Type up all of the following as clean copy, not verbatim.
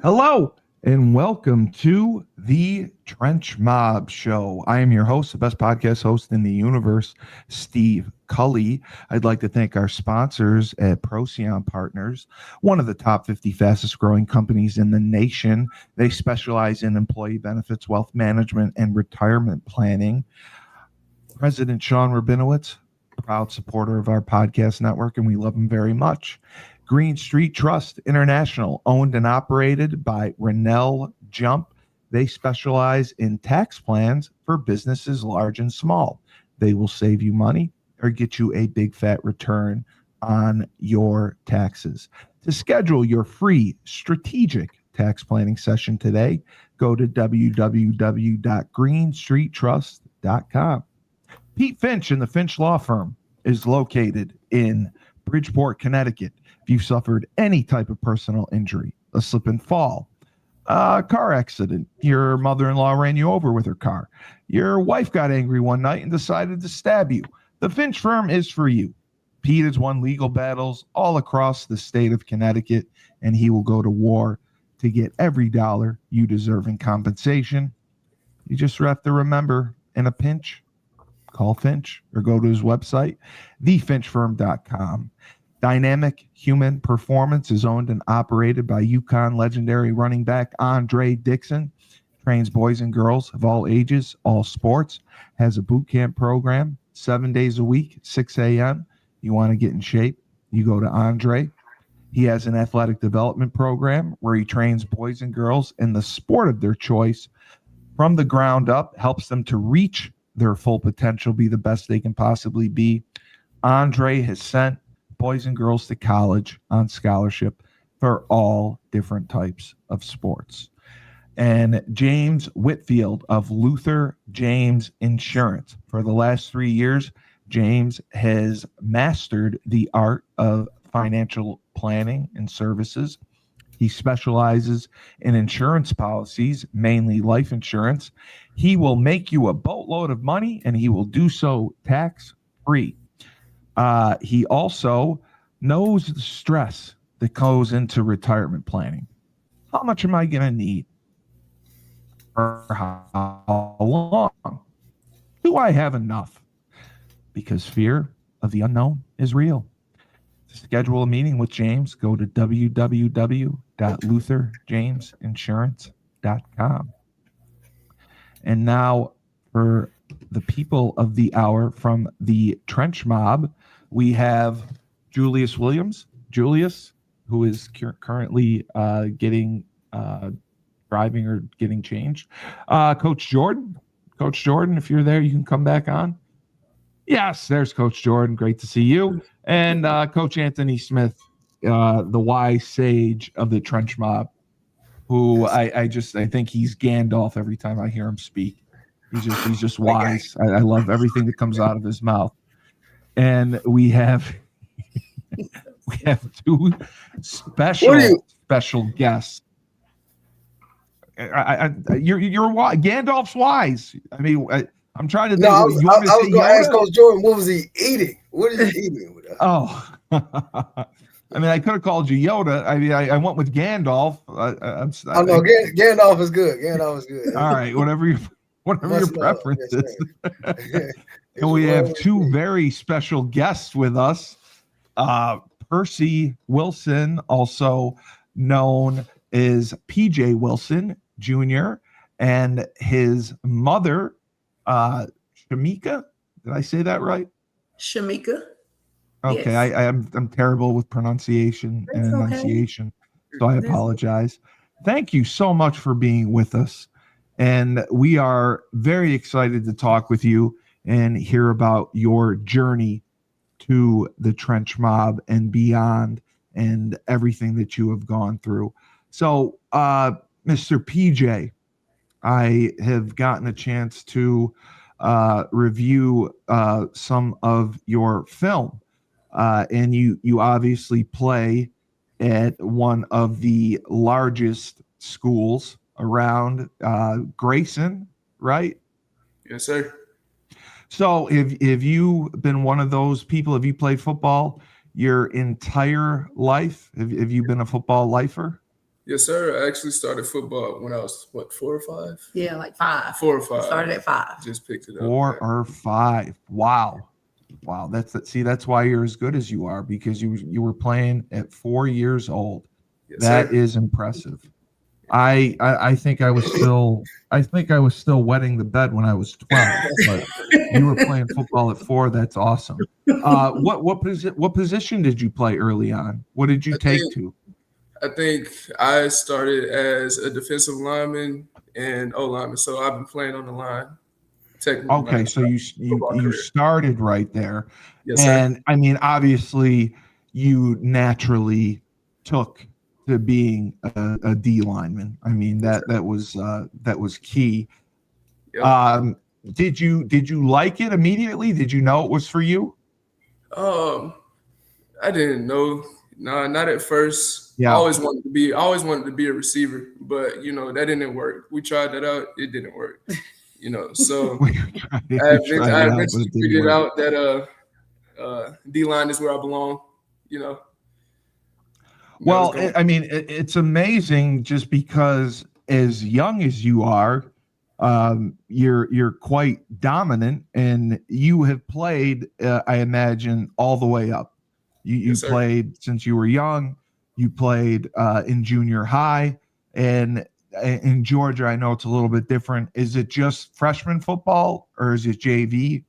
Hello and welcome to the Trench Mob Show. I am your host, the best podcast host in the universe, Steve Cully. I'd like to thank our sponsors at Procyon Partners, one of the top 50 fastest growing companies in the nation. They specialize in employee benefits, wealth management, and retirement planning. President Sean Rabinowitz, proud supporter of our podcast network, and we love him very much. Green Street Trust International, owned and operated by Rennell Jump. They specialize in tax plans for businesses large and small. They will save you money or get you a big fat return on your taxes. To schedule your free strategic tax planning session today, go to www.greenstreettrust.com. Pete Finch and the Finch Law Firm is located in Bridgeport, Connecticut. If you've suffered any type of personal injury, a slip and fall, a car accident, your mother-in-law ran you over with her car, your wife got angry one night and decided to stab you, the Finch firm is for you. Pete has won legal battles all across the state of Connecticut, and he will go to war to get every dollar you deserve in compensation. You just have to remember, in a pinch, call Finch or go to his website, thefinchfirm.com. Dynamic Human Performance is owned and operated by UConn legendary running back Andre Dixon. Trains boys and girls of all ages, all sports. Has a boot camp program 7 days a week, 6 a.m. You want to get in shape, you go to Andre. He has an athletic development program where he trains boys and girls in the sport of their choice from the ground up, helps them to reach their full potential, be the best they can possibly be. Andre has sent boys and girls to college on scholarship for all different types of sports. And James Whitfield of Luther James Insurance. For the last 3 years, James has mastered the art of financial planning and services. He specializes in insurance policies, mainly life insurance. He will make you a boatload of money, and he will do so tax-free. He also knows the stress that goes into retirement planning. How much am I going to need? For how long? Do I have enough? Because fear of the unknown is real. To schedule a meeting with James, go to www.lutherjamesinsurance.com. And now for the people of the hour from the Trench Mob, we have Julius Williams. Julius, who is currently getting driving or getting changed. Coach Jordan. Coach Jordan, if you're there, you can come back on. Yes, there's Coach Jordan. Great to see you. And Coach Anthony Smith, the wise sage of the Trench Mob, who I think he's Gandalf every time I hear him speak. He's just wise. I love everything that comes out of his mouth. And we have two special guests. You're wise. Gandalf's wise. I mean, I'm trying to think. No, I was going to ask Coach Jordan, what was he eating? What is he eating? Oh, I mean, I could have called you Yoda. I mean, I went with Gandalf. Gandalf is good. Gandalf is good. All right, whatever your preference is. And we have two very special guests with us. Percy Wilson, also known as PJ Wilson Jr., and his mother, Shemika. Did I say that right? Shemika. Okay, yes. I'm terrible with pronunciation and enunciation, so I apologize. Thank you so much for being with us, and we are very excited to talk with you and hear about your journey to the Trench Mob and beyond, and everything that you have gone through. So, Mr. PJ, I have gotten a chance to review some of your film. And you obviously play at one of the largest schools around, Grayson, right? Yes, sir. So have you been one of those people? Have you played football your entire life? Have you been a football lifer? Yes, sir. I actually started football when I was, 4 or 5? Yeah, like 5. 4 or 5. Started at 5. Just picked it up. 4 or 5. Wow. That's why you're as good as you are, because you were playing at 4 years old. Yes, That sir. is impressive. I think I was still wetting the bed when I was 12, but you were playing football at 4. That's awesome. What position did you play early on? What did you take to? I think I started as a defensive lineman and O lineman, so I've been playing on the line. Technically, Okay, so you career. started right there, Yes, sir. and I mean, obviously, you naturally took to being a D lineman. I mean, that was key. Yep. Did you like it immediately? Did you know it was for you? I didn't know. No, not at first. Yeah. I always wanted to be a receiver, but that didn't work. We tried that out. It didn't work. So I eventually figured out that D line is where I belong. Well, I mean, it's amazing just because as young as you are, you're quite dominant, and you have played, I imagine, all the way up. You Yes, played since you were young. You played in junior high, and in Georgia, I know it's a little bit different. Is it just freshman football, or is it JV?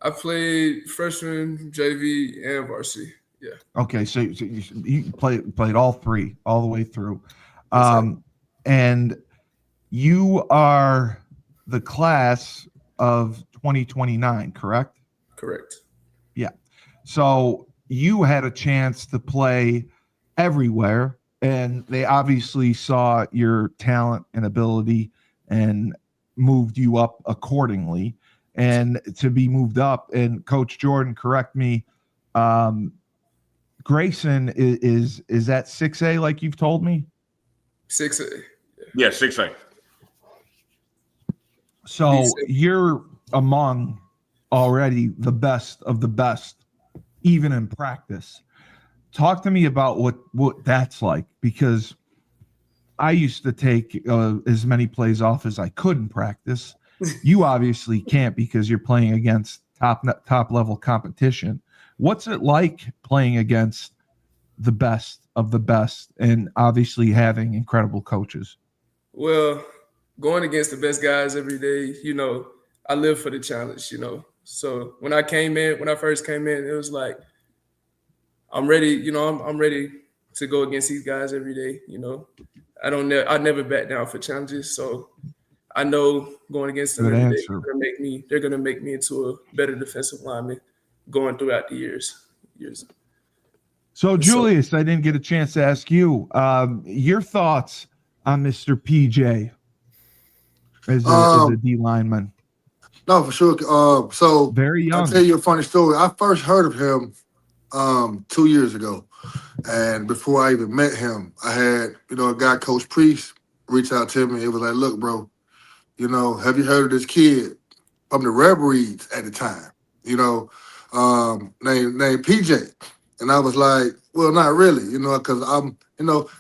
I played freshman, JV, and varsity. Yeah. Okay, so you played all 3 all the way through, Yes, and you are the class of 2029, correct? Correct. Yeah. So you had a chance to play everywhere, and they obviously saw your talent and ability and moved you up accordingly. And to be moved up, and Coach Jordan, correct me, Grayson is that 6A like you've told me? 6A. Yeah, 6A. So you're among already the best of the best, even in practice. Talk to me about what that's like, because I used to take as many plays off as I could in practice. You obviously can't because you're playing against top level competition. What's it like playing against the best of the best, and obviously having incredible coaches? Well, going against the best guys every day, I live for the challenge, So when I first came in, it was like, I'm ready, I'm ready to go against these guys every day, I never back down for challenges. So I know going against them every day, they're gonna make me into a better defensive lineman going throughout the years. So Julius, I didn't get a chance to ask you your thoughts on Mr. PJ as a D lineman. No, for sure. So very young. I'll tell you a funny story. I first heard of him 2 years ago. And before I even met him, I had, a guy, Coach Priest, reach out to me. It was like, look, bro, have you heard of this kid from the Red Reeds at the time, named PJ? And I was like, well, not really, because I'm,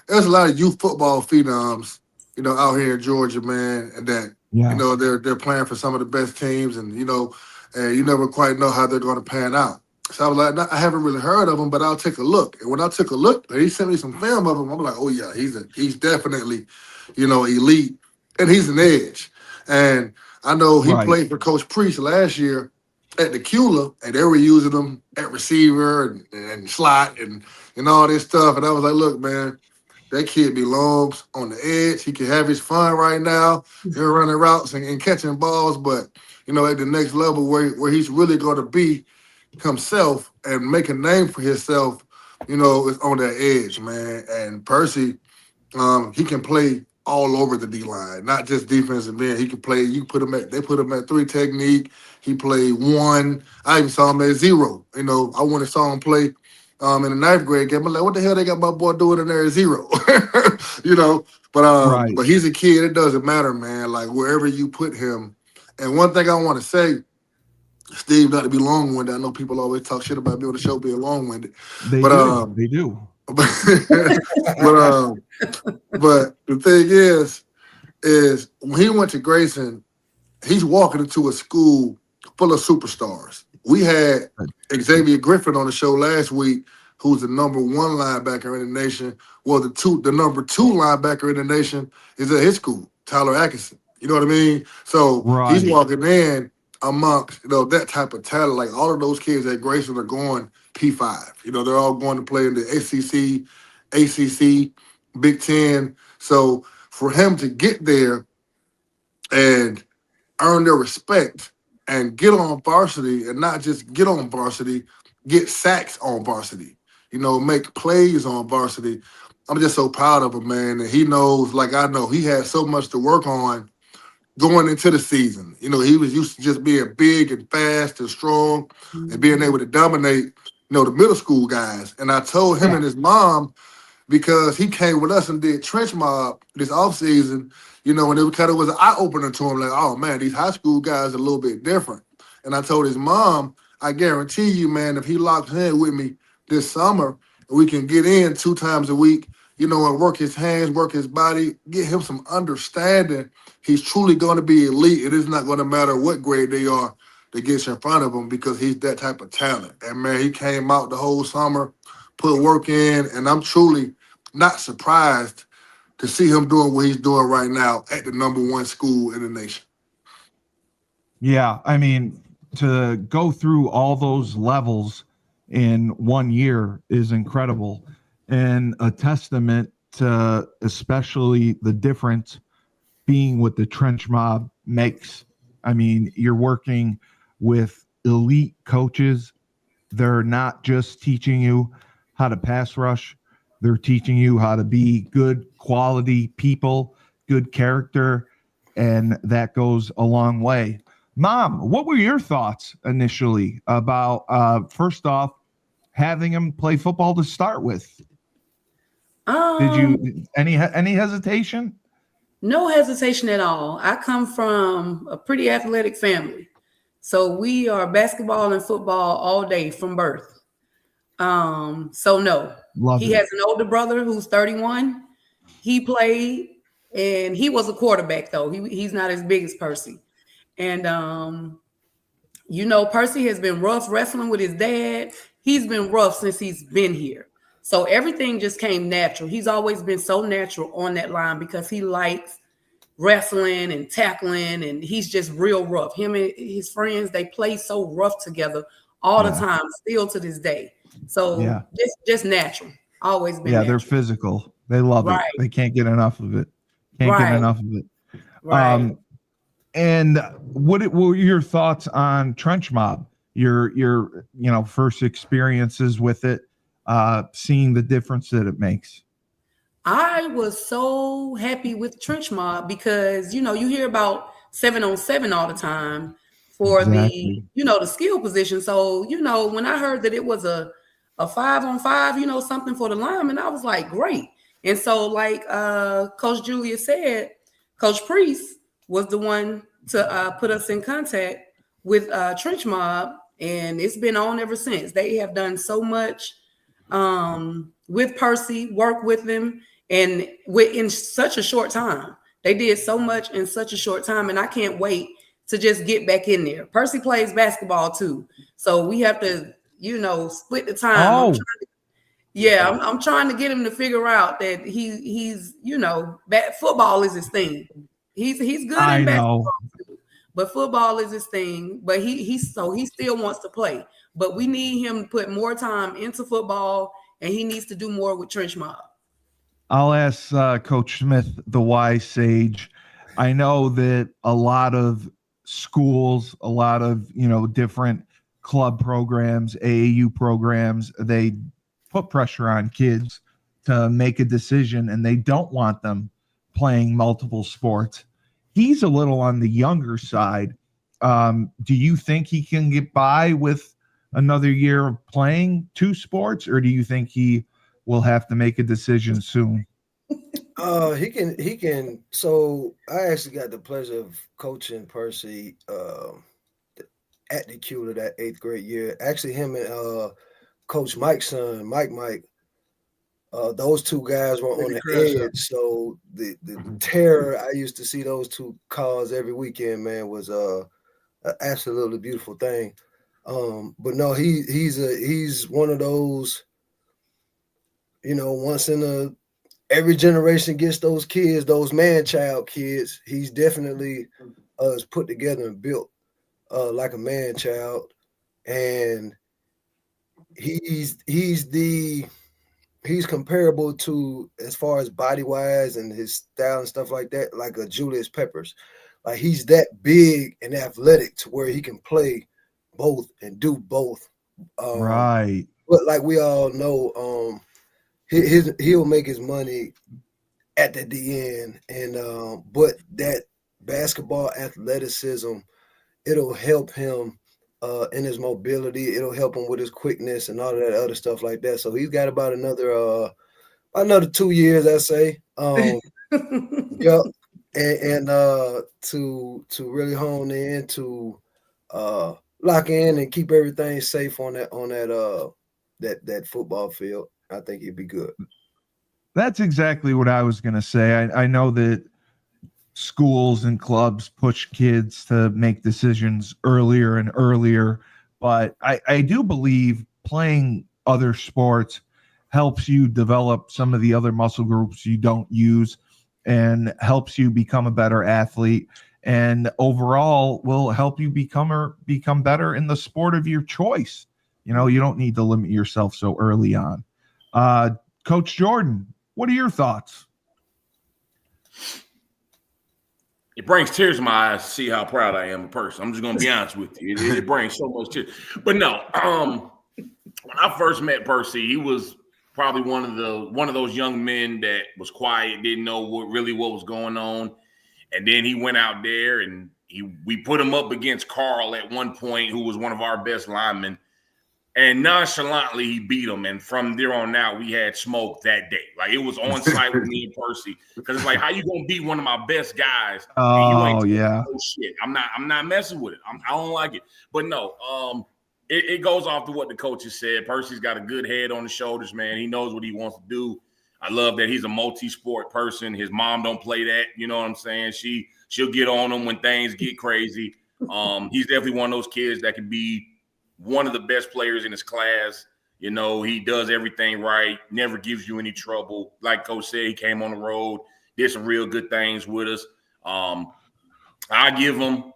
there's a lot of youth football phenoms, out here in Georgia, man, and that, they're playing for some of the best teams, and, and you never quite know how they're going to pan out. So I was like, I haven't really heard of him, but I'll take a look. And when I took a look, he sent me some film of him. I'm like, oh yeah, he's definitely, elite, and he's an edge. And I know he played for Coach Priest last year at the Cula, and they were using him at receiver and slot and all this stuff. And I was like, look, man, that kid belongs on the edge. He can have his fun right now. He'll running routes and catching balls, but at the next level where he's really going to be himself and make a name for himself, is on that edge, man. And Percy, he can play all over the D line, not just defensive end. He can play. They put him at 3 technique. He played 1. I even saw him at 0. I went and saw him play in the 9th grade game. I'm like, what the hell they got my boy doing in there at 0? But he's a kid. It doesn't matter, man. Like wherever you put him. And one thing I want to say, Steve, not to be long-winded. I know people always talk shit about me on the show being long-winded. They do. But the thing is when he went to Grayson, he's walking into a school full of superstars. We had Xavier Griffin on the show last week, who's the number one linebacker in the nation. Well, the number two linebacker in the nation is at his school, Tyler Atkinson. You know what I mean? So he's walking in amongst that type of talent. Like all of those kids at Grayson are going P5. They're all going to play in the SEC, ACC, Big Ten. So for him to get there and earn their respect and get on varsity, and not just get on varsity, get sacks on varsity, make plays on varsity. I'm just so proud of him, man. And he knows, like I know, he had so much to work on going into the season. He was used to just being big and fast and strong and being able to dominate, the middle school guys. And I told him and his mom, because he came with us and did trench mob this offseason, and it kind of was an eye-opener to him, like, oh, man, these high school guys are a little bit different. And I told his mom, I guarantee you, man, if he locks in with me this summer, we can get in 2 times a week, and work his hands, work his body, get him some understanding. He's truly going to be elite. It is not going to matter what grade they are that gets in front of him, because he's that type of talent. And, man, he came out the whole summer, put work in, and I'm truly not surprised to see him doing what he's doing right now at the number one school in the nation. Yeah, I mean, to go through all those levels in 1 year is incredible, and a testament to especially the difference being what the trench mob makes. I mean, you're working with elite coaches. They're not just teaching you how to pass rush. They're teaching you how to be good quality people, good character, and that goes a long way. Mom, what were your thoughts initially about, first off, having him play football to start with? Did you any hesitation? No hesitation at all. I come from a pretty athletic family. So we are basketball and football all day from birth. So no. He has an older brother who's 31. He played, and he was a quarterback though. He's not as big as Percy. And Percy has been rough wrestling with his dad. He's been rough since he's been here. So everything just came natural. He's always been so natural on that line because he likes wrestling and tackling, and he's just real rough. Him and his friends, they play so rough together all the time, still to this day. So just natural. Always been natural. They're physical. They love it. They can't get enough of it. Right. And what were your thoughts on trench mob? Your first experiences with it, seeing the difference that it makes. I was so happy with trench mob because you hear about 7-on-7 all the time for the skill position. So when I heard that it was a 5-on-5, something for the lineman, I was like, great. And so like Coach Julia said, Coach Priest was the one to put us in contact with trench mob, and it's been on ever since. They have done so much with Percy, work with them. And in such a short time, they did so much in such a short time. And I can't wait to just get back in there. Percy plays basketball too. So we have to, split the time. I'm trying to get him to figure out that he's football is his thing. He's good in basketball too, but football is his thing. But he still wants to play. But we need him to put more time into football, and he needs to do more with trench mob. I'll ask Coach Smith, the wise sage. I know that a lot of schools, a lot of, different club programs, AAU programs, they put pressure on kids to make a decision, and they don't want them playing multiple sports. He's a little on the younger side. Do you think he can get by with another year of playing 2 sports, or do you think he will have to make a decision soon? He can. So I actually got the pleasure of coaching Percy at the Q of that 8th grade year. Actually, him and Coach Mike's son, Mike, those two guys were on the edge. So the terror I used to see those two cause every weekend, man, was an absolutely beautiful thing. But no, he's one of those, once in every generation gets those kids, those man-child kids. He's definitely is put together and built like a man-child, and he's comparable to, as far as body-wise and his style and stuff like that, like a Julius Peppers. Like, he's that big and athletic to where he can play both and do both. Right. But like we all know, he'll make his money at the end, and but that basketball athleticism, it'll help him in his mobility. It'll help him with his quickness and all of that other stuff like that. So he's got about another 2 years, I say. Yeah, and to really hone in, to lock in and keep everything safe on that football field. I think he'd be good. That's exactly what I was going to say. I know that schools and clubs push kids to make decisions earlier and earlier, but I do believe playing other sports helps you develop some of the other muscle groups you don't use and helps you become a better athlete, and overall will help you become better in the sport of your choice. You don't need to limit yourself so early on. Coach Jordan, what are your thoughts? It brings tears to my eyes to see how proud I am a person. I'm just going to be honest with you. It brings so much tears. But no, when I first met Percy, he was probably one of those young men that was quiet, didn't know what was going on. And then he went out there and we put him up against Carl at one point, who was one of our best linemen. And nonchalantly, he beat him. And from there on out, we had smoke that day. Like, it was on site with me and Percy. Because it's like, how you going to beat one of my best guys? Oh, yeah. No shit. I'm not messing with it. I don't like it. But no, it goes off to what the coaches said. Percy's got a good head on his shoulders, man. He knows what he wants to do. I love that he's a multi-sport person. His mom don't play that. You know what I'm saying? She'll get on him when things get crazy. He's definitely one of those kids that could be one of the best players in his class. He does everything right, never gives you any trouble. Like Coach said, he came on the road, did some real good things with us. I give him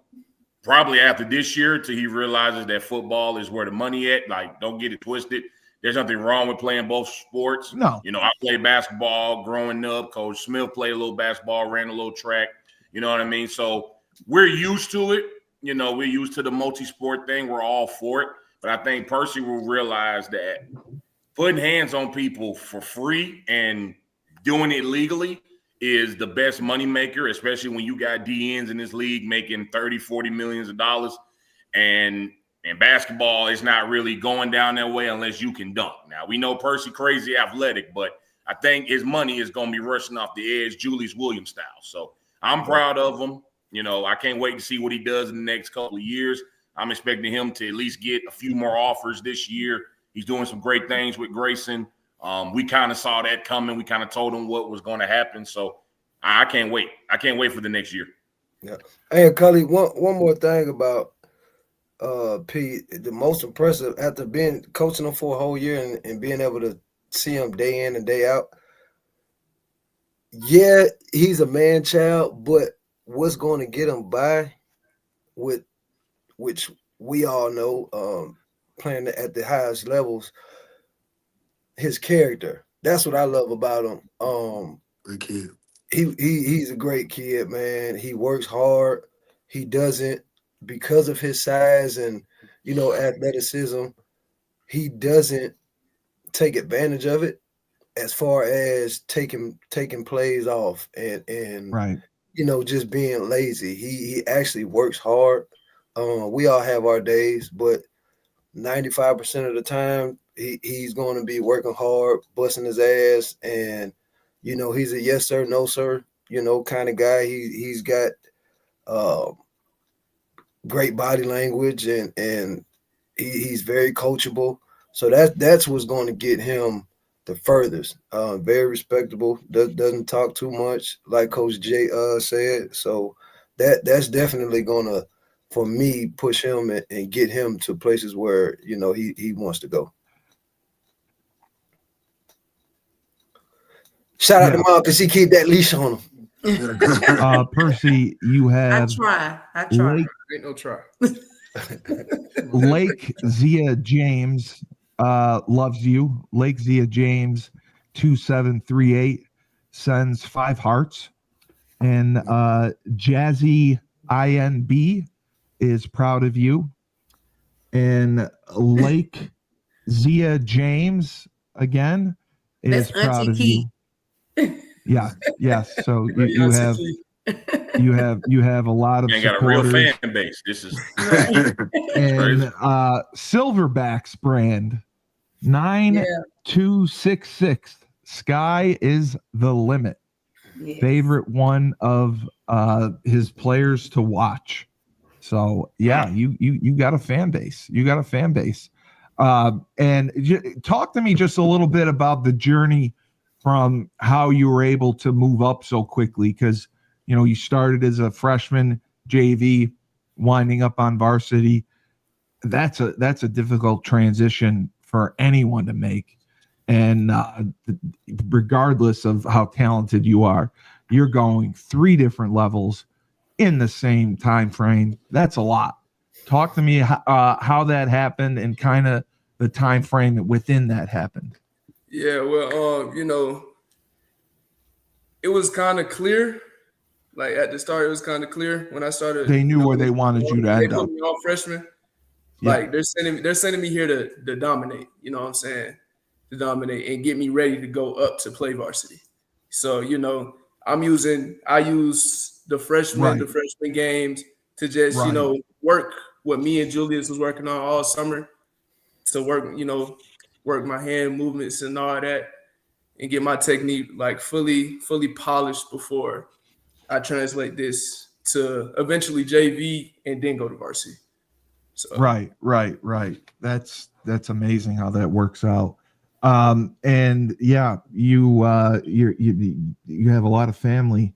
probably after this year till he realizes that football is where the money at. Like, don't get it twisted. There's nothing wrong with playing both sports. No. I played basketball growing up. Coach Smith played a little basketball, ran a little track. You know what I mean? So we're used to it. We're used to the multi-sport thing. We're all for it. But I think Percy will realize that putting hands on people for free and doing it legally is the best moneymaker, especially when you got DNs in this league making 30, 40 millions of dollars. And basketball is not really going down that way unless you can dunk. Now, we know Percy crazy athletic, but I think his money is going to be rushing off the edge, Julius Williams style. So I'm proud of him. I can't wait to see what he does in the next couple of years. I'm expecting him to at least get a few more offers this year. He's doing some great things with Grayson. We kind of saw that coming. We kind of told him what was going to happen. So I can't wait. I can't wait for the next year. Yeah. Hey, Cully, one more thing about Pete. The most impressive, after being coaching him for a whole year and being able to see him day in and day out. Yeah, he's a man child, but what's going to get him by, with which we all know, playing at the highest levels, his character. That's what I love about him. Good kid. He's a great kid, man. He works hard. He doesn't, because of his size and athleticism, he doesn't take advantage of it as far as taking plays off and right. Just being lazy. He actually works hard. We all have our days, but 95% of the time he's going to be working hard, busting his ass, and he's a yes sir, no sir, kind of guy. He's got great body language and he's very coachable. So that's what's going to get him the furthest. Very respectable. Doesn't talk too much, like Coach Jay said. So that's definitely gonna, for me, push him and get him to places where he wants to go. Shout out to Mom because she keep that leash on him. Percy, you have I try. Ain't no try. Lake Zia James loves you. Lake Zia James 2738 sends 5 hearts. And Jazzy INB is proud of you. And Lake Zia James again is proud of you. Yeah, yes. So you have a lot of you got a real supporters. fan base. This is And Silverbacks brand 9266. Sky is the limit. Yes. Favorite one of his players to watch. So yeah, you got a fan base. You got a fan base. And talk to me just a little bit about the journey from how you were able to move up so quickly, because you started as a freshman JV, winding up on varsity. That's a difficult transition for anyone to make. And regardless of how talented you are, you're going 3 different levels in the same time frame. That's a lot. Talk to me how that happened and kind of the time frame within that happened. Yeah, well, it was kind of clear. Like at the start, it was kind of clear when I started. They knew where they wanted you to end up. They put me on freshman. Yeah. Like they're sending me here to dominate. You know what I'm saying? To dominate and get me ready to go up to play varsity. So I use the freshman games to just work what me and Julius was working on all summer, to work my hand movements and all that, and get my technique like fully polished before I translate this to eventually JV and then go to varsity. So. Right. That's amazing how that works out. And yeah, you have a lot of family.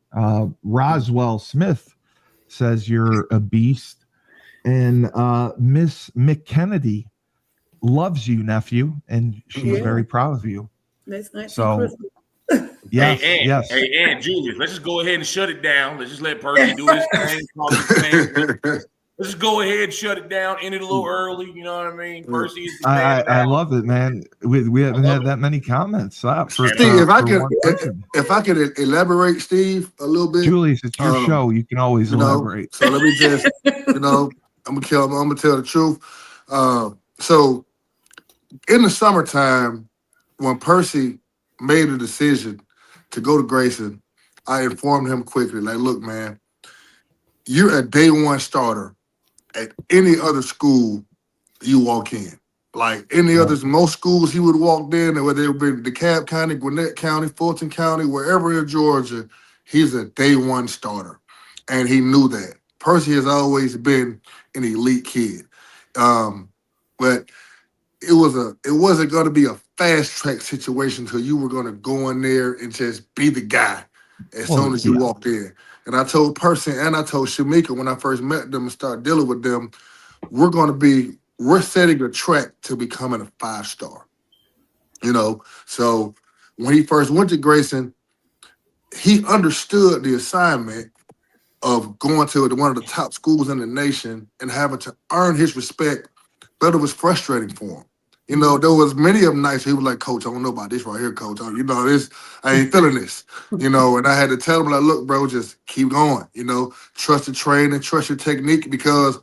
Roswell Smith says you're a beast, and Miss McKennedy loves you, nephew, and she's very proud of you. That's nice. So yes, yes. Hey, and Julius, let's just go ahead and shut it down. Let's just let Percy do his thing. Let's just go ahead and shut it down. End it a little early. You know what I mean? Percy is I love it, man. We haven't had that many comments. Steve, if I could elaborate, Steve, a little bit. Julius, it's your show. You can always elaborate. So let me just, I'm gonna tell the truth. So in the summertime, when Percy made a decision to go to Grayson, I informed him quickly, like, look, man, you're a day one starter at any other school you walk in. Like any others, most schools he would walk in, whether it be DeKalb County, Gwinnett County, Fulton County, wherever in Georgia, he's a day one starter. And he knew that. Percy has always been an elite kid. But it wasn't going to be a fast track situation until you were going to go in there and just be the guy as soon as you walked in. And I told Percy and I told Shemika when I first met them and started dealing with them, we're setting a track to becoming a 5-star. So when he first went to Grayson, he understood the assignment of going to one of the top schools in the nation and having to earn his respect, but it was frustrating for him. There was many of them nights he was like, Coach, I don't know about this right here, Coach. This, I ain't feeling this. And I had to tell him, like, look, bro, just keep going. Trust the training, trust your technique, because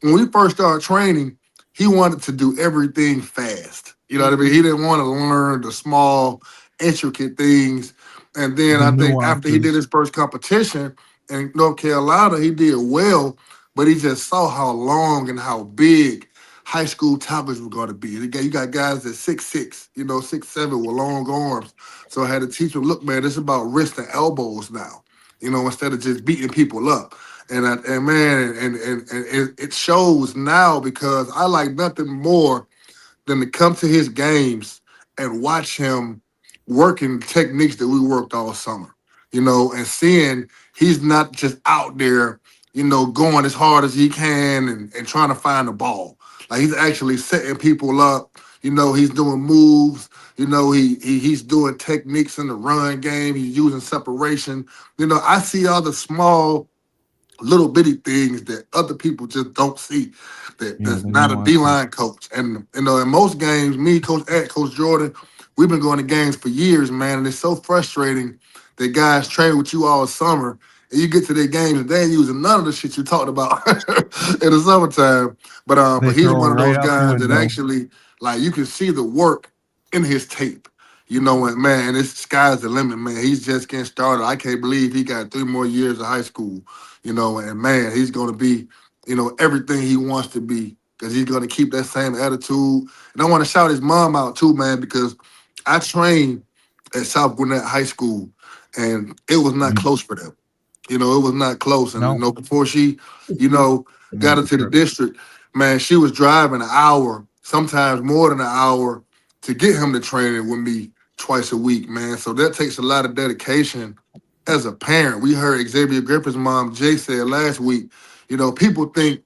when we first started training, he wanted to do everything fast. You know what I mean? He didn't want to learn the small, intricate things. And then I think after he did his first competition in North Carolina, he did well, but he just saw how long and how big high school toppers were going to be. You got guys that 6'6", 6'7" with long arms. So I had to teach him, look, man, it's about wrists and elbows now, instead of just beating people up. And it shows now, because I like nothing more than to come to his games and watch him working techniques that we worked all summer, you know, and seeing he's not just out there, you know, going as hard as he can and trying to find the ball. Like he's actually setting people up. You know, he's doing moves. You know, he's doing techniques in the run game. He's using separation. You know, I see all the small little bitty things that other people just don't see. That's not a D-line coach. And you know, in most games, me, Coach Jordan, we've been going to games for years, man, and it's so frustrating that guys train with you all summer and you get to their games and they ain't using none of the shit you talked about in the summertime. But he's one of those guys that actually, like, you can see the work in his tape. You know what, man, it's sky's the limit, man. He's just getting started. I can't believe he got 3 more years of high school, you know, and man, he's going to be, you know, everything he wants to be because he's going to keep that same attitude. And I want to shout his mom out too, man, because I trained at South Gwinnett High School and it was not close for them. You know, it was not close. And, you know, before she, you know, got into the district, man, she was driving an hour, sometimes more than an hour to get him to training with me twice a week, man. So that takes a lot of dedication as a parent. We heard Xavier Griffin's mom, Jay, said last week, you know, people think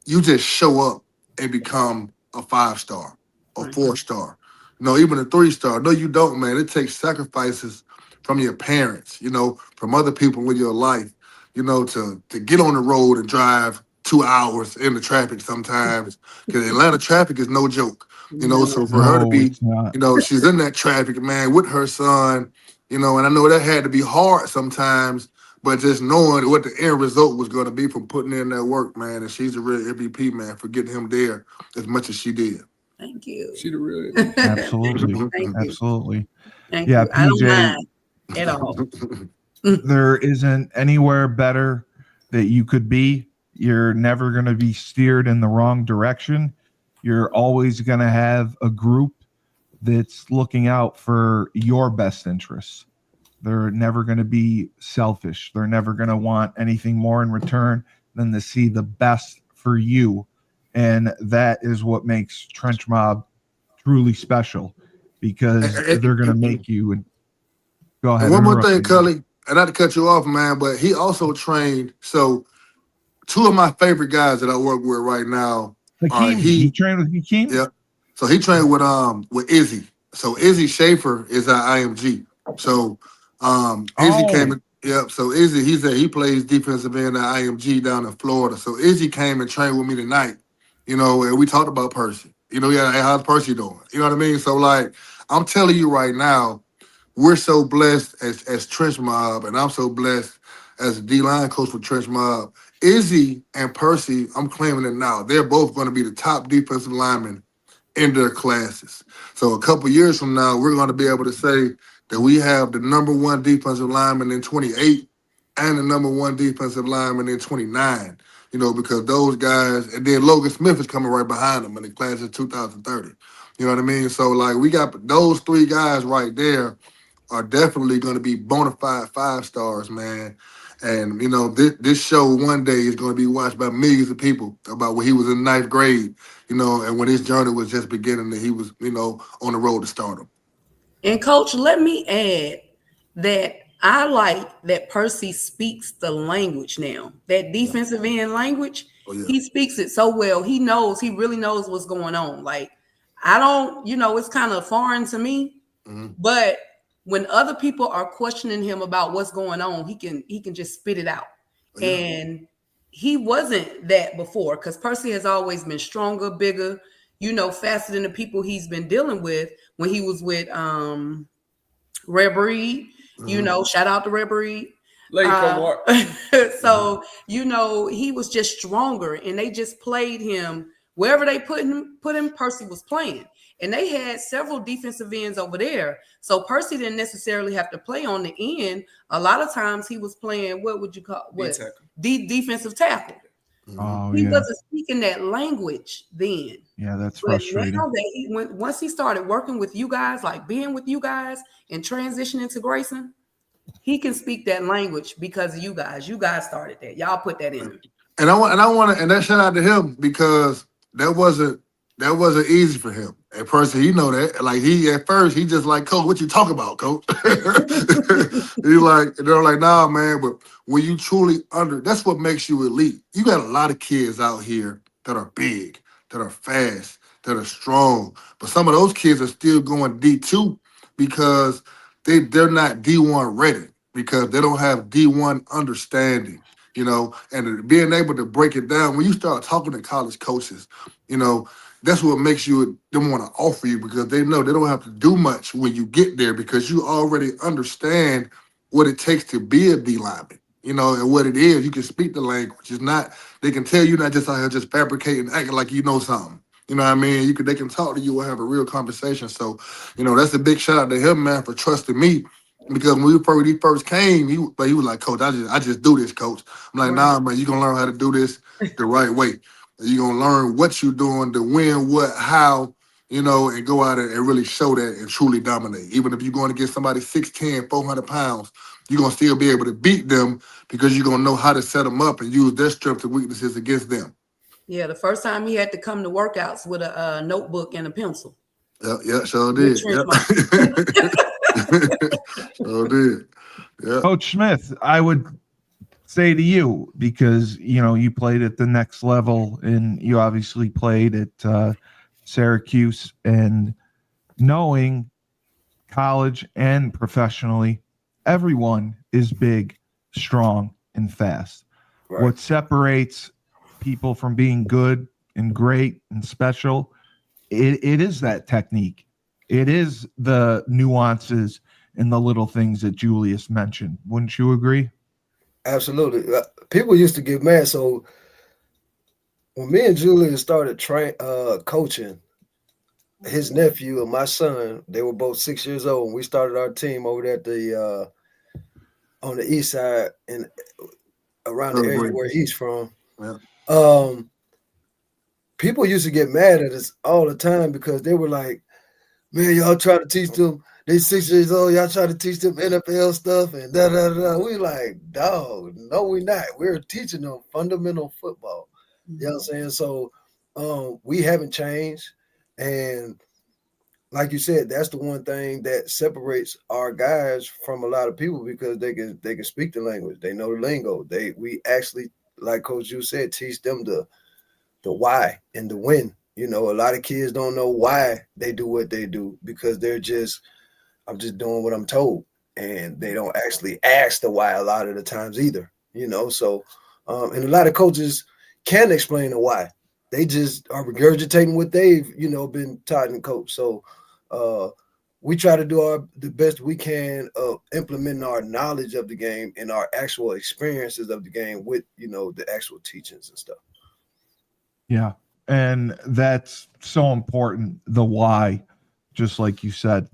you just show up and become a 5-star or 4-star. No, even a 3-star. No, you don't, man. It takes sacrifices from your parents, you know, from other people in your life, you know, to get on the road and drive 2 hours in the traffic sometimes. Because Atlanta traffic is no joke. You know, so for her to be, you know, she's in that traffic, man, with her son, you know, and I know that had to be hard sometimes, but just knowing what the end result was going to be from putting in that work, man, and she's a real MVP, man, for getting him there as much as she did. Thank you. She the real. Absolutely. Absolutely. Thank yeah, you. PJ, I don't mind at all. There isn't anywhere better that you could be. You're never going to be steered in the wrong direction. You're always going to have a group that's looking out for your best interests. They're never going to be selfish. They're never going to want anything more in return than to see the best for you. And that is what makes Trench Mob truly special, because they're going to make you. And go ahead. And one more thing, Cully, and not to cut you off, man, but he also trained. So 2 of my favorite guys that I work with right now. Hakeem, he trained with Hakeem? Yeah. So he trained with Izzy. So Izzy Schaefer is our IMG. So Izzy came in. Yep. So Izzy, he plays defensive end at IMG down in Florida. So Izzy came and trained with me tonight, you know, and we talked about Percy. You know, yeah, hey, how's Percy doing? You know what I mean? So, like, I'm telling you right now, we're so blessed as Trench Mob, and I'm so blessed as a D-line coach for Trench Mob. Izzy and Percy, I'm claiming it now, they're both going to be the top defensive linemen in their classes. So a couple years from now, we're going to be able to say that we have the number 1 defensive lineman in 28 and the number 1 defensive lineman in 29, you know, because those guys, and then Logan Smith is coming right behind them in the class of 2030. You know what I mean? So, like, we got those 3 guys right there are definitely going to be bona fide 5-stars, man. And, you know, this show one day is going to be watched by millions of people about when he was in 9th grade, you know, and when his journey was just beginning, that he was, you know, on the road to stardom. And, Coach, let me add that I like that Percy speaks the language now, that defensive end language. Oh, yeah. He speaks it so well. He really knows what's going on. Like, I don't, you know, it's kind of foreign to me, but when other people are questioning him about what's going on, he can just spit it out. Yeah. And he wasn't that before, because Percy has always been stronger, bigger, you know, faster than the people he's been dealing with when he was with Red Breed. You know, shout out to Red Breed. So, you know, he was just stronger, and they just played him wherever they put him, Percy was playing. And they had several defensive ends over there. So Percy didn't necessarily have to play on the end. A lot of times he was playing, what would you call defensive tackle. He wasn't speaking that language then. Yeah, that's frustrating. Now that once he started working with you guys, like being with you guys and transitioning to Grayson, he can speak that language because of you guys. You guys started that. Y'all put that in. And I want to, and that shout out to him, because that wasn't that wasn't easy for him. At first, he know that. Like at first, he just like, Coach, what you talking about, Coach? He's like, they're like, nah, man. But when you truly that's what makes you elite. You got a lot of kids out here that are big, that are fast, that are strong. But some of those kids are still going D2 because they're not D1 ready, because they don't have D1 understanding, and being able to break it down. When you start talking to college coaches, that's what makes them want to offer you, because they know they don't have to do much when you get there, because you already understand what it takes to be a D lineman, and what it is. You can speak the language. It's not, they can tell you not just out here just fabricating, acting like you know something. You know what I mean? They can talk to you and have a real conversation. So, that's a big shout out to him, man, for trusting me. Because when he first came, he was like, Coach, I just do this, Coach. I'm like, nah, man, you're going to learn how to do this the right way. You're going to learn what you're doing, the when, what, how, and go out and really show that and truly dominate. Even if you're going to get somebody 6'10", 400 pounds, you're going to still be able to beat them, because you're going to know how to set them up and use their strengths and weaknesses against them. Yeah, the first time he had to come to workouts with a notebook and a pencil. Yeah, sure did. Yep. Sure did. Yeah. Coach Smith, I would say to you, because you played at the next level, and you obviously played at Syracuse, and knowing college and professionally, everyone is big, strong, and fast. Right. What separates people from being good and great and special, it is that technique. It is the nuances and the little things that Julius mentioned. Wouldn't you agree? Absolutely. People used to get mad. So when me and Julius started coaching, his nephew and my son, they were both 6 years old, and we started our team over there at on the east side and around the area where he's from. Yeah. People used to get mad at us all the time, because they were like, man, y'all try to teach them. They 6 years old. Y'all try to teach them NFL stuff and da-da-da. We like, dog, no, we're not. We're teaching them fundamental football. Mm-hmm. You know what I'm saying? So we haven't changed. And like you said, that's the one thing that separates our guys from a lot of people, because they can speak the language. They know the lingo. We actually, like Coach Yu said, teach them the why and the when. A lot of kids don't know why they do what they do, because I'm just doing what I'm told, and they don't actually ask the why a lot of the times either. So and a lot of coaches can't explain the why. They just are regurgitating what they've been taught and coached. So we try to do the best we can of implementing our knowledge of the game and our actual experiences of the game with the actual teachings and stuff. Yeah. And that's so important, the why, just like you said,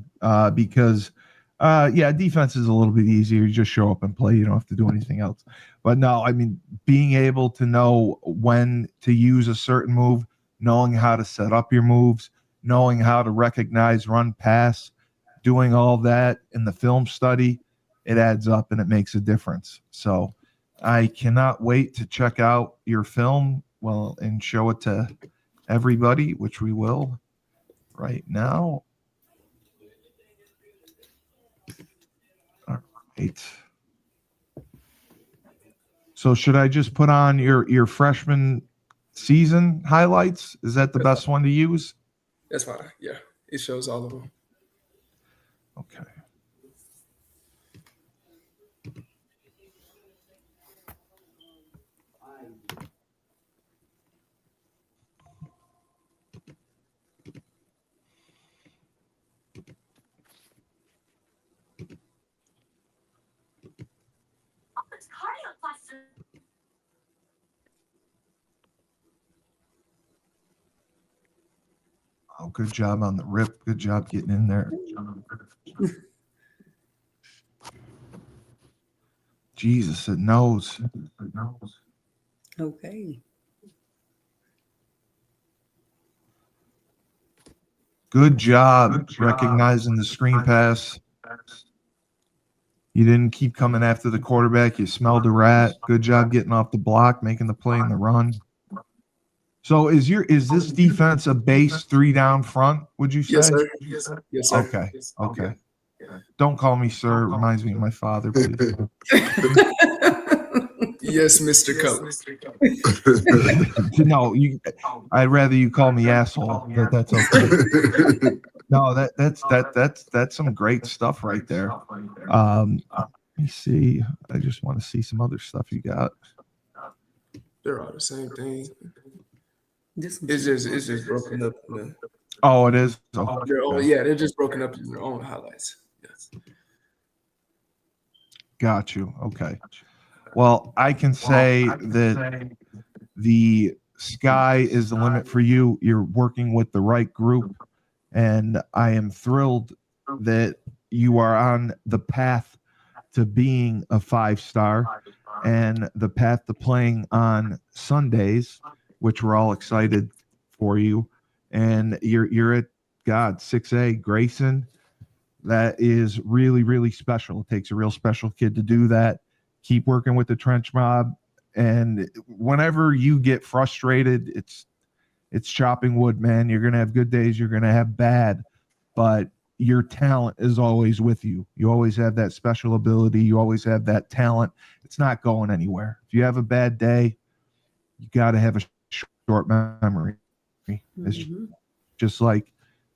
because, defense is a little bit easier. You just show up and play. You don't have to do anything else. But no, I mean, being able to know when to use a certain move, knowing how to set up your moves, knowing how to recognize run, pass, doing all that in the film study, it adds up and it makes a difference. So I cannot wait to check out your film. And show it to everybody, which we will right now. All right. So should I just put on your freshman season highlights? Is that the best one to use? That's fine. Yeah, it shows all of them. Okay. Oh, good job on the rip. Good job getting in there. Jesus, it knows. Okay. Good job recognizing the screen pass. You didn't keep coming after the quarterback. You smelled a rat. Good job getting off the block, making the play in the run. So is this defense a base 3 down front? Would you say? Yes, sir. Yes, sir. Yes, sir. Okay. Okay. Don't call me sir. It reminds me of my father, please. Yes, Mr. Cutler. No, I'd rather you call me asshole, but that's okay. No, that's some great stuff right there. Let me see. I just want to see some other stuff you got. They're all the same thing. It's just broken up. Oh, it is. Oh, they're just broken up in their own highlights. Yes. Got you. Okay. Well, I can say that the sky is the limit for you. You're working with the right group, and I am thrilled that you are on the path to being a 5-star and the path to playing on Sundays, which we're all excited for you. And you're at 6A Grayson. That is really, really special. It takes a real special kid to do that. Keep working with the trench mob. And whenever you get frustrated, it's chopping wood, man. You're going to have good days. You're going to have bad, but your talent is always with you. You always have that special ability. You always have that talent. It's not going anywhere. If you have a bad day, you got to have a short memory. It's just like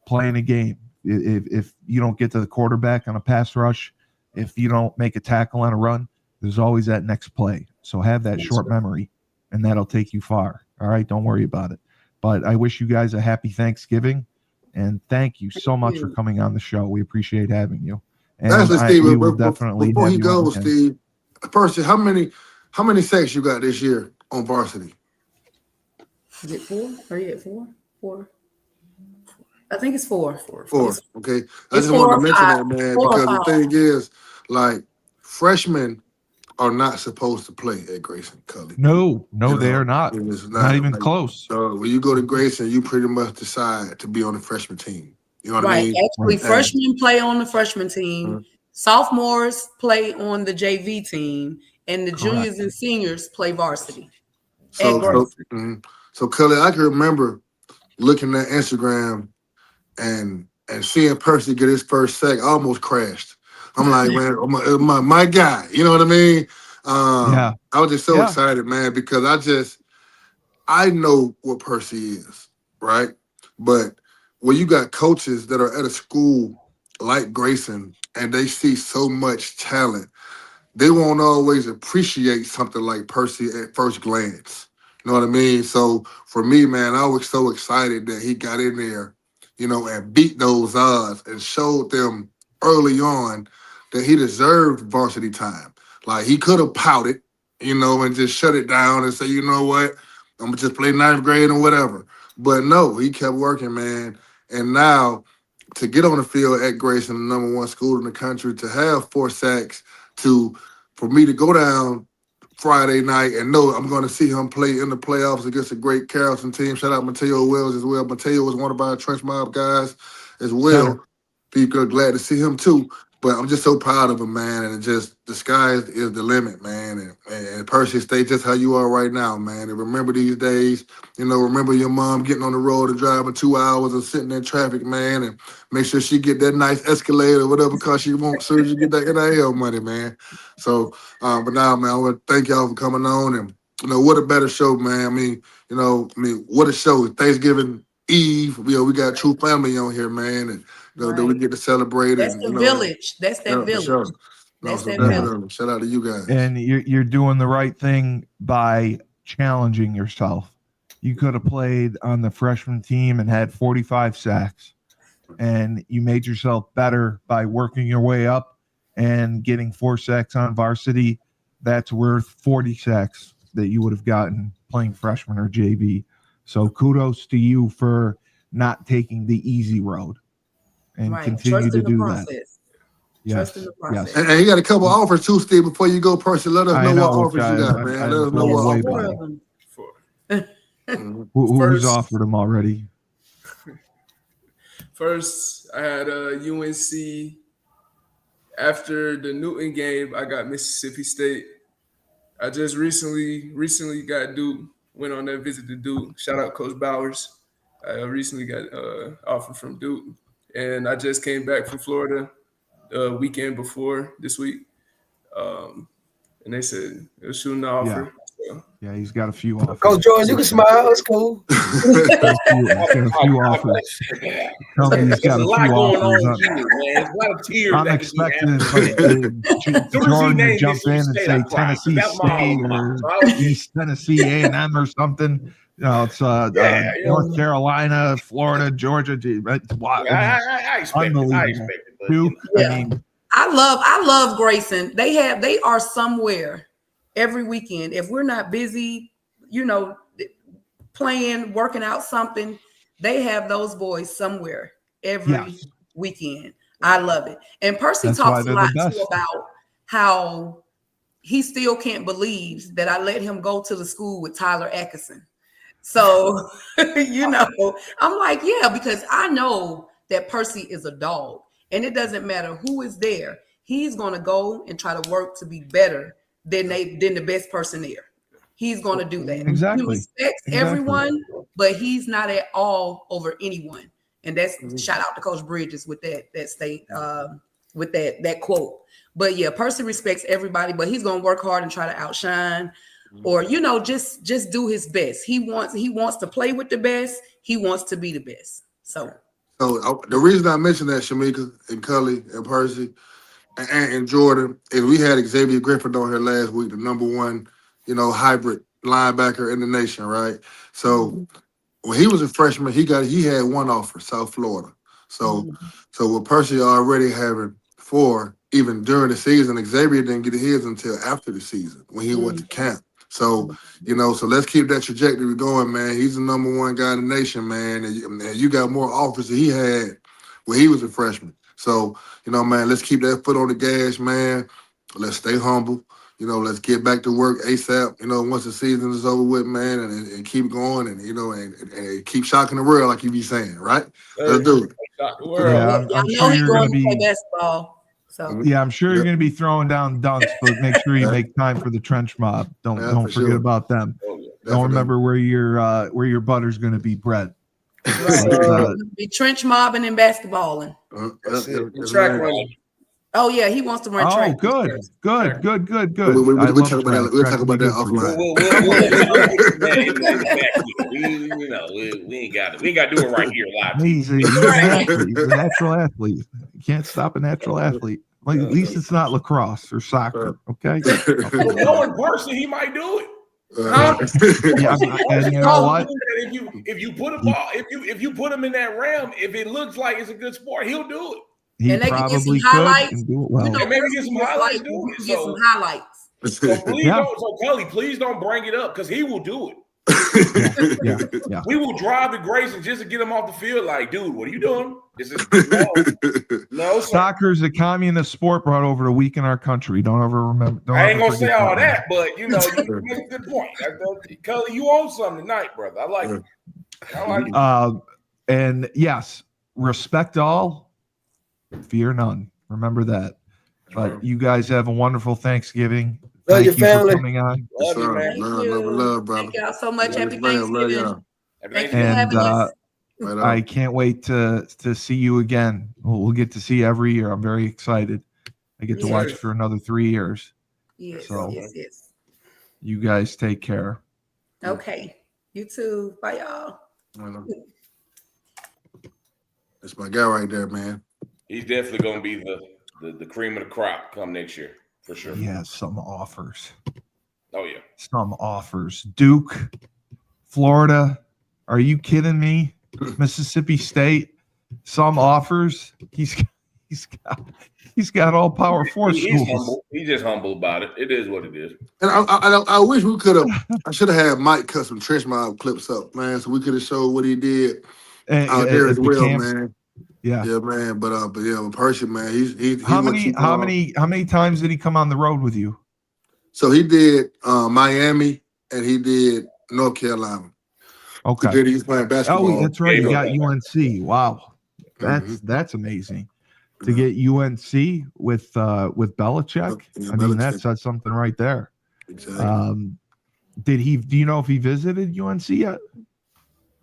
playing a game. If you don't get to the quarterback on a pass rush, if you don't make a tackle on a run, there's always that next play. So have that short memory, and that'll take you far. All right, don't worry about it. But I wish you guys a happy Thanksgiving, and thank you so much for coming on the show. We appreciate having you. And Actually, Steve, we will definitely before have he you goes, on Steve, Percy, how many sacks you got this year on varsity? Is it 4? Are you at 4? 4. I think it's 4. 4. Okay. I It's just wanted to 4 or mention 5. that, man, 4 or because the 5. thing is, like, freshmen are not supposed to play at Grayson Cully. No, they are not. Not even close. So when you go to Grayson, you pretty much decide to be on the freshman team. You know what I mean? Actually, freshmen play on the freshman team. Sophomores play on the JV team, and the juniors and seniors play varsity. So Cully, I can remember looking at Instagram and seeing Percy get his first sack. I almost crashed. I'm like, man, my guy. You know what I mean? I was just so excited, man, because I know what Percy is, right? But when you got coaches that are at a school like Grayson and they see so much talent, they won't always appreciate something like Percy at first glance. You know what I mean? So for me, man, I was so excited that he got in there, and beat those odds and showed them early on that he deserved varsity time. Like, he could have pouted, and just shut it down and say, you know what, I'm going to just play 9th grade or whatever. But no, he kept working, man. And now to get on the field at Grayson, the #1 school in the country, to have 4 sacks, for me to go down Friday night and know I'm going to see him play in the playoffs against a great Carrollton team. Shout out Mateo Wells as well. Mateo was one of our trench mob guys as well. People are glad to see him too. But I'm just so proud of him, man. And the sky is the limit, man. And Percy, stay just how you are right now, man. And remember these days, remember your mom getting on the road and driving 2 hours and sitting in traffic, man. And make sure she get that nice Escalade or whatever car she wants so she get that NIL money, man. So, but now, man, I want to thank y'all for coming on. And, what a better show, man. I mean, what a show. Thanksgiving Eve. We got true family on here, man. And, that we get to celebrate. That's the village. That's that village. Sure. That's that village. Shout out to you guys. And you're doing the right thing by challenging yourself. You could have played on the freshman team and had 45 sacks, and you made yourself better by working your way up and getting 4 sacks on varsity. That's worth 40 sacks that you would have gotten playing freshman or JV. So kudos to you for not taking the easy road. And continue to do that. Trust in the process. And you got a couple offers too, Steve. Before you go, Percy, let us know what offers you got, man. Let us know what offers. Who's offered them already? First, I had UNC. After the Newton game, I got Mississippi State. I just recently got Duke. went on that visit to Duke. Shout out Coach Bowers. I recently got offer from Duke, and I just came back from Florida the weekend before this week, and they said they're shooting the offer. So. Yeah, he's got a few offers. Coach George, you can smile. It's cool. He's got a few offers. He's got a few offers. I'm expecting Jordan to jump in and say Tennessee State or East Tennessee A&M or something. It's North Carolina, Florida, Georgia. I expect it. Duke. Yeah. I mean, I love Grayson. They are somewhere every weekend. If we're not busy, playing, working out something, they have those boys somewhere every weekend. I love it. And Percy talks a lot too about how he still can't believe that I let him go to the school with Tyler Atkinson. So, I'm like, yeah, because I know that Percy is a dog, and it doesn't matter who is there. He's going to go and try to work to be better than the best person there. He's going to do that. Exactly. He respects everyone, but he's not at all over anyone. And that's shout out to Coach Bridges with that quote. But yeah, Percy respects everybody, but he's going to work hard and try to outshine, or just do his best. He wants to play with the best. He wants to be the best. So the reason I mentioned that, Shemika and Cully and Percy and Jordan, is we had Xavier Griffin on here last week, the number one, hybrid linebacker in the nation, right? So when he was a freshman, he had one offer, South Florida. So with Percy already having 4, even during the season, Xavier didn't get his until after the season when he went to camp. So, so let's keep that trajectory going, man. He's the number one guy in the nation, man. And you got more offers than he had when he was a freshman. So, man, let's keep that foot on the gas, man. Let's stay humble. Let's get back to work ASAP, once the season is over with, man, and keep going and, and keep shocking the world like you be saying, right? Let's do it. Yeah, I'm sure you're going to be basketball. So yeah, I'm sure you're going to be throwing down dunks, but make sure you make time for the trench mob. Don't forget about them. Don't remember where your butter's going to be bred. Right. Be trench mobbing and basketballing. Track running. Oh yeah, he wants to run track. Oh, good. We'll talk about that offline. We ain't got to do it right here live. He's a natural athlete. You can't stop a natural athlete. Like, at least it's not lacrosse or soccer. Okay. Knowing person, he might do it. And you know what? If you put a ball, if you put him in that realm, if it looks like it's a good sport, he'll do it. He and they probably can get some highlights. and do it well. Maybe get some highlights. Get some highlights. So please don't. So Kelly, please don't bring it up because he will do it. Yeah. We will drive to Grayson just to get him off the field. Like, dude, what are you doing? This is no. Soccer's a communist sport brought over to weaken our country. Don't ever remember. I ain't gonna say all that, but you make a good point. Kelly, you own something tonight, brother. I like it. And yes, respect all, fear none. Remember that. But you guys have a wonderful Thanksgiving. Love your family. For coming on. Love you, man. Love, brother. Thank y'all so much. Happy Thanksgiving. Thank you for And having us. I can't wait to see you again. We'll get to see you every year. I'm very excited. I get to watch for another 3 years. Yes, so yes. You guys take care. Okay. You too. Bye, y'all. That's my guy right there, man. He's definitely going to be the cream of the crop come next year, for sure. He has some offers. Oh, yeah. Some offers. Duke, Florida. Are you kidding me? Mississippi State. Some offers. He's got all Power 4 schools. He's just humble about it. It is what it is. And I wish we could have. I should have had Mike cut some trench mob clips up, man, so we could have showed what he did out there as well, man. Yeah, man. But Percy, man, he's how many times did he come on the road with you? So he did Miami and he did North Carolina. Okay. He's playing basketball. Oh, that's right. He got UNC. Wow, that's amazing. To get UNC with Belichick, that says something right there. Exactly. Do you know if he visited UNC yet?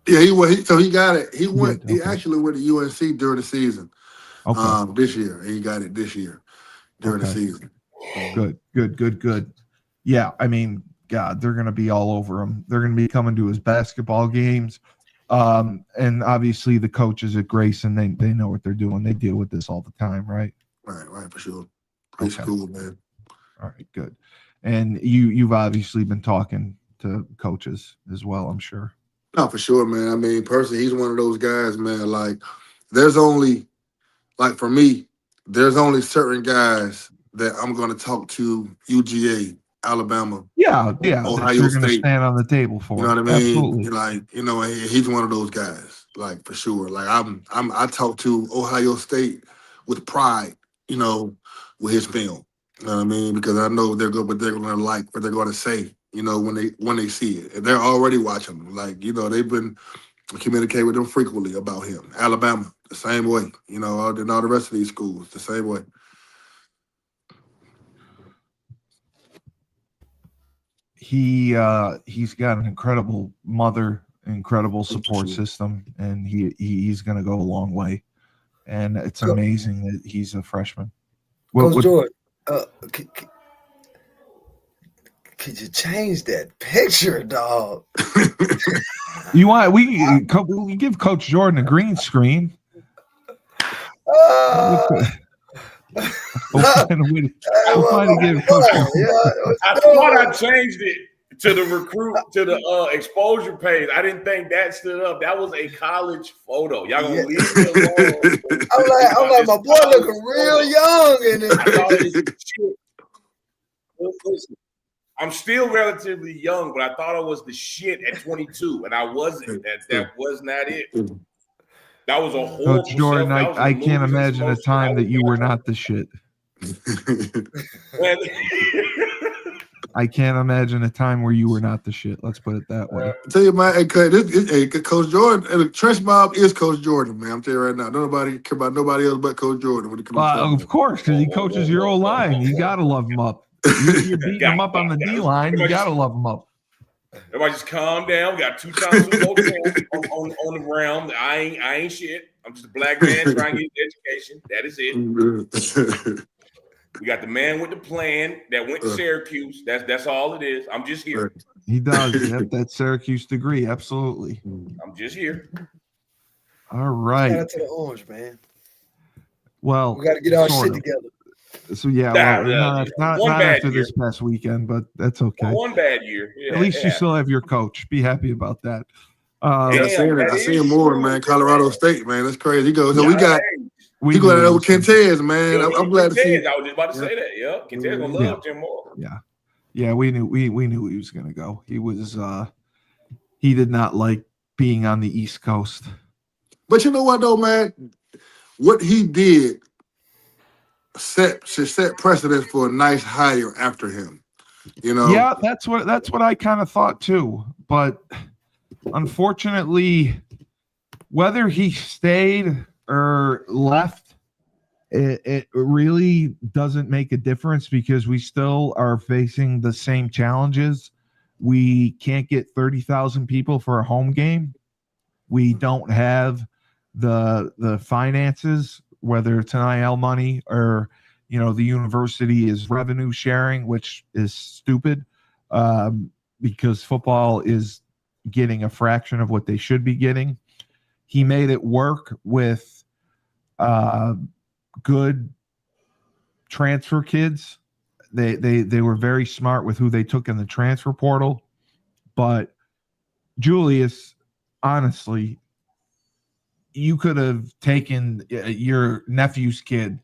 Yeah, he got it. He went. Okay. He actually went to UNC during the season. Okay. This year he got it this year during the season. Good. Yeah, I mean, God, they're going to be all over him. They're going to be coming to his basketball games. And obviously the coaches at Grayson, they know what they're doing. They deal with this all the time, right? Right, for sure. He's cool, man. All right, good. And you've obviously been talking to coaches as well, I'm sure. No, for sure, man. I mean, personally, he's one of those guys, man. Like, there's only, like for me, there's only certain guys that I'm going to talk to. UGA, Alabama, Yeah, Ohio you're going to State. stand on the table for. You know what I mean? Absolutely. Like, he's one of those guys, like for sure. Like I talk to Ohio State with pride, with his film. You know what I mean? Because I know they're good, but they're going to like what they're going to say. When they see it, and they're already watching him. Like, they've been communicating with them frequently about him. Alabama, the same way. And all the rest of these schools, the same way. He's got an incredible mother, incredible support system, and he's going to go a long way. And it's amazing that he's a freshman. Coach Jordan, could you change that picture, dog? You want we give Coach Jordan a green screen. I thought I changed it to the exposure page. I didn't think that stood up. That was a college photo. Y'all gonna leave me alone. I'm like, my boy looking real young in this. Listen, I'm still relatively young, but I thought I was the shit at 22, and I wasn't. That was not it. That was a horrible. Coach Jordan, I can't imagine a time that you were not the shit. I can't imagine a time where you were not the shit. Let's put it that way. I tell you, man, Coach Jordan, Trench Mob is Coach Jordan, man. I'm telling you right now. Nobody care about nobody else but Coach Jordan when it comes to of course, because he coaches your old line. You gotta love him up. You're beating him up on the D line. You gotta love him up. Everybody just calm down. We got 2 times on the ground. I ain't shit. I'm just a black man trying to get education. That is it. We got the man with the plan that went to Syracuse. That's all it is. I'm just here. He does. That Syracuse degree. Absolutely. I'm just here. All right. Shout out to the Orange, man. Well, we got to get our shit together. So yeah, not after this past weekend, but that's okay. One bad year. Yeah, at least you still have your coach. Be happy about that. I see him more, man. Colorado State, man. That's crazy. He goes. So we got over Kentez, man. I'm glad to see. I was just about to say that. Yeah, Kentez gonna love Jim Moore. Yeah. We knew he was gonna go. He did not like being on the East Coast. But you know what though, man? What he did should set precedent for a nice hire after him. Yeah, that's what I kind of thought too. But unfortunately, whether he stayed or left, it really doesn't make a difference because we still are facing the same challenges. We can't get 30,000 people for a home game. We don't have the finances, whether it's NIL money or the university is revenue sharing, which is stupid because football is getting a fraction of what they should be getting. He made it work with good transfer kids. They were very smart with who they took in the transfer portal. But Julius, honestly, you could have taken your nephew's kid,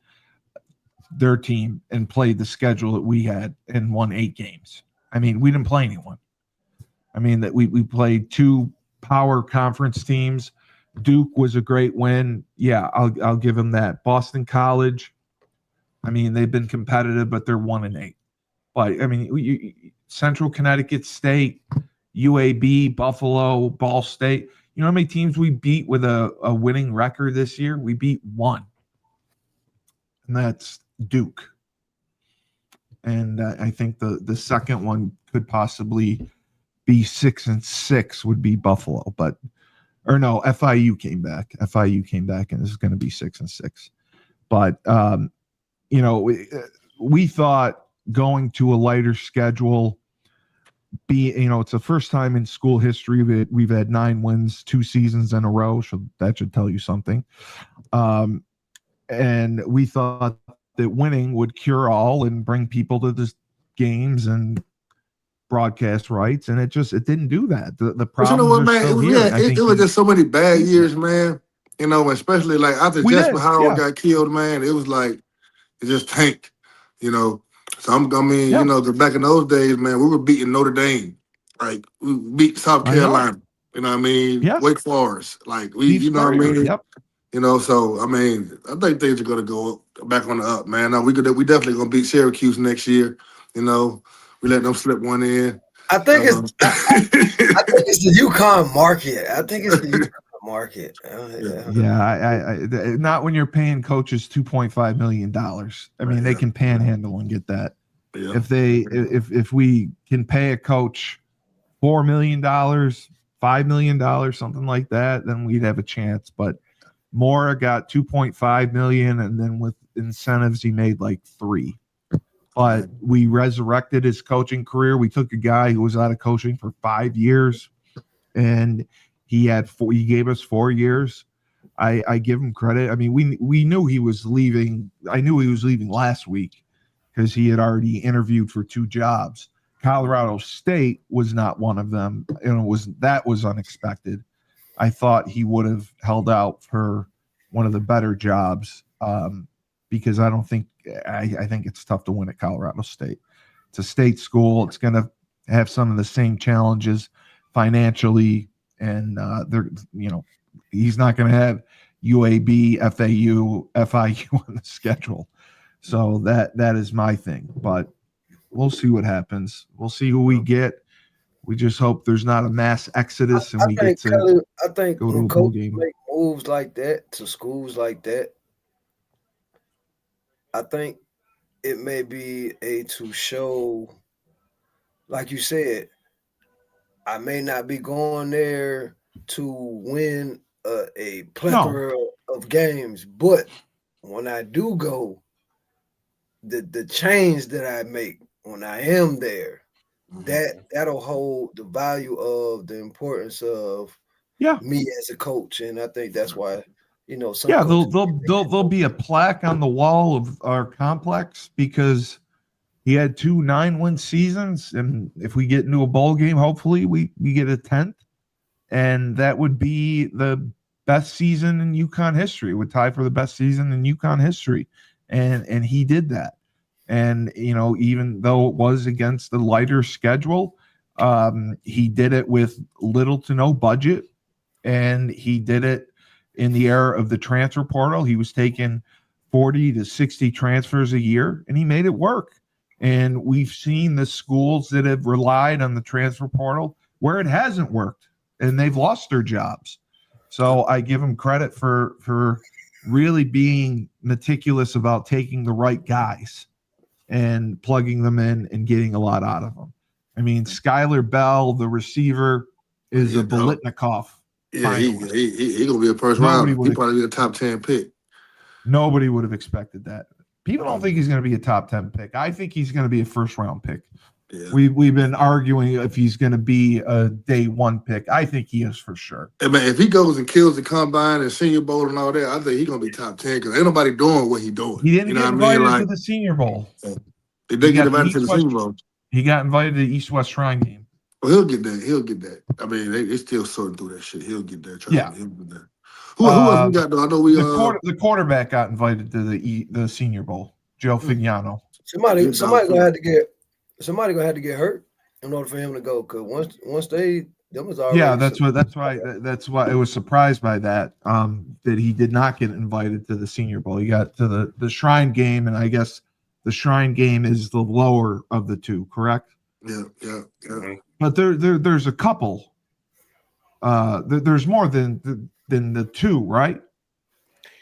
their team, and played the schedule that we had and won 8 games. I mean, we didn't play anyone. I mean, that we played 2 power conference teams. Duke was a great win. Yeah, I'll give them that. Boston College, I mean, they've been competitive, but they're 1-8. But I mean, Central Connecticut State, UAB, Buffalo, Ball State. You know how many teams we beat with a winning record this year? We beat 1, and that's Duke. And I think the second one could possibly be 6-6 would be Buffalo, or no, FIU came back. FIU came back, and this is going to be 6-6. But we thought going to a lighter schedule. It's the first time in school history we've had 9 wins 2 seasons in a row. So that should tell you something. And we thought that winning would cure all and bring people to the games and broadcast rights, and it didn't do that. The problem was man? It was just so many bad years, man. Especially like after Jasper Howard got killed, man. It was like it just tanked. So back in those days, man, we were beating Notre Dame, like we beat South Carolina. You know what I mean? Yeah. Wake Forest, like we, you know what I mean? Yep. So I mean, I think things are gonna go back on the up, man. Now we definitely gonna beat Syracuse next year. We let them slip one in. I think it's the UConn market. I think it's the UConn market. Yeah. Not when you're paying coaches $2.5 million. I mean, they can panhandle and get that. Yeah. If we can pay a coach $4 million, $5 million, something like that, then we'd have a chance. But Mora got $2.5 million, and then with incentives, he made like $3 million. But we resurrected his coaching career. We took a guy who was out of coaching for 5 years, and he gave us 4 years. I give him credit. I mean, we knew he was leaving. I knew he was leaving last week because he had already interviewed for 2 jobs. Colorado State was not one of them, and that was unexpected. I thought he would have held out for one of the better jobs because I think it's tough to win at Colorado State. It's a state school. It's going to have some of the same challenges financially, and he's not going to have UAB, FAU, FIU on the schedule. So that is my thing. But we'll see what happens. We'll see who we get. We just hope there's not a mass exodus and we get to go to a bowl game. Make moves like that to schools like that, I think it may be to show, like you said, I may not be going there to win a plethora of games, but when I do go, the change that I make when I am there, that'll hold the value of the importance of me as a coach, and I think that's why there'll be a plaque on the wall of our complex because he had 2 9-win seasons, and if we get into a bowl game, hopefully we get a 10th, and that would be the best season in UConn history. It would tie for the best season in UConn history, and he did that. And, even though it was against the lighter schedule, he did it with little to no budget, and he did it in the era of the transfer portal. He was taking 40 to 60 transfers a year, and he made it work. And we've seen the schools that have relied on the transfer portal where it hasn't worked, and they've lost their jobs. So I give him credit for really being meticulous about taking the right guys and plugging them in and getting a lot out of them. I mean, Skylar Bell, the receiver, is a Bolitnikov. Yeah, he gonna be a first round. He probably be a top 10 pick. Nobody would have expected that. People don't think he's going to be a top 10 pick. I think he's going to be a first round pick. Yeah. We've been arguing if he's going to be a day 1 pick. I think he is for sure. Hey man, if he goes and kills the combine and Senior Bowl and all that, I think he's going to be top 10 because ain't nobody doing what he's doing. He didn't get invited to the Senior Bowl. He did get invited to the Senior Bowl. He got invited to the East-West Shrine game. Well, he'll get that. I mean, they still sorting through that shit. He'll get there. He'll get there. Who else we got though? I know the quarterback got invited to the Senior Bowl. Joe Fignano. Somebody gonna have to get hurt in order for him to go. Because once them was already that's why I was surprised by that. That he did not get invited to the Senior Bowl. He got to the Shrine game, and I guess the Shrine game is the lower of the 2, correct? Yeah. But there's a couple. There's more than the 2, right?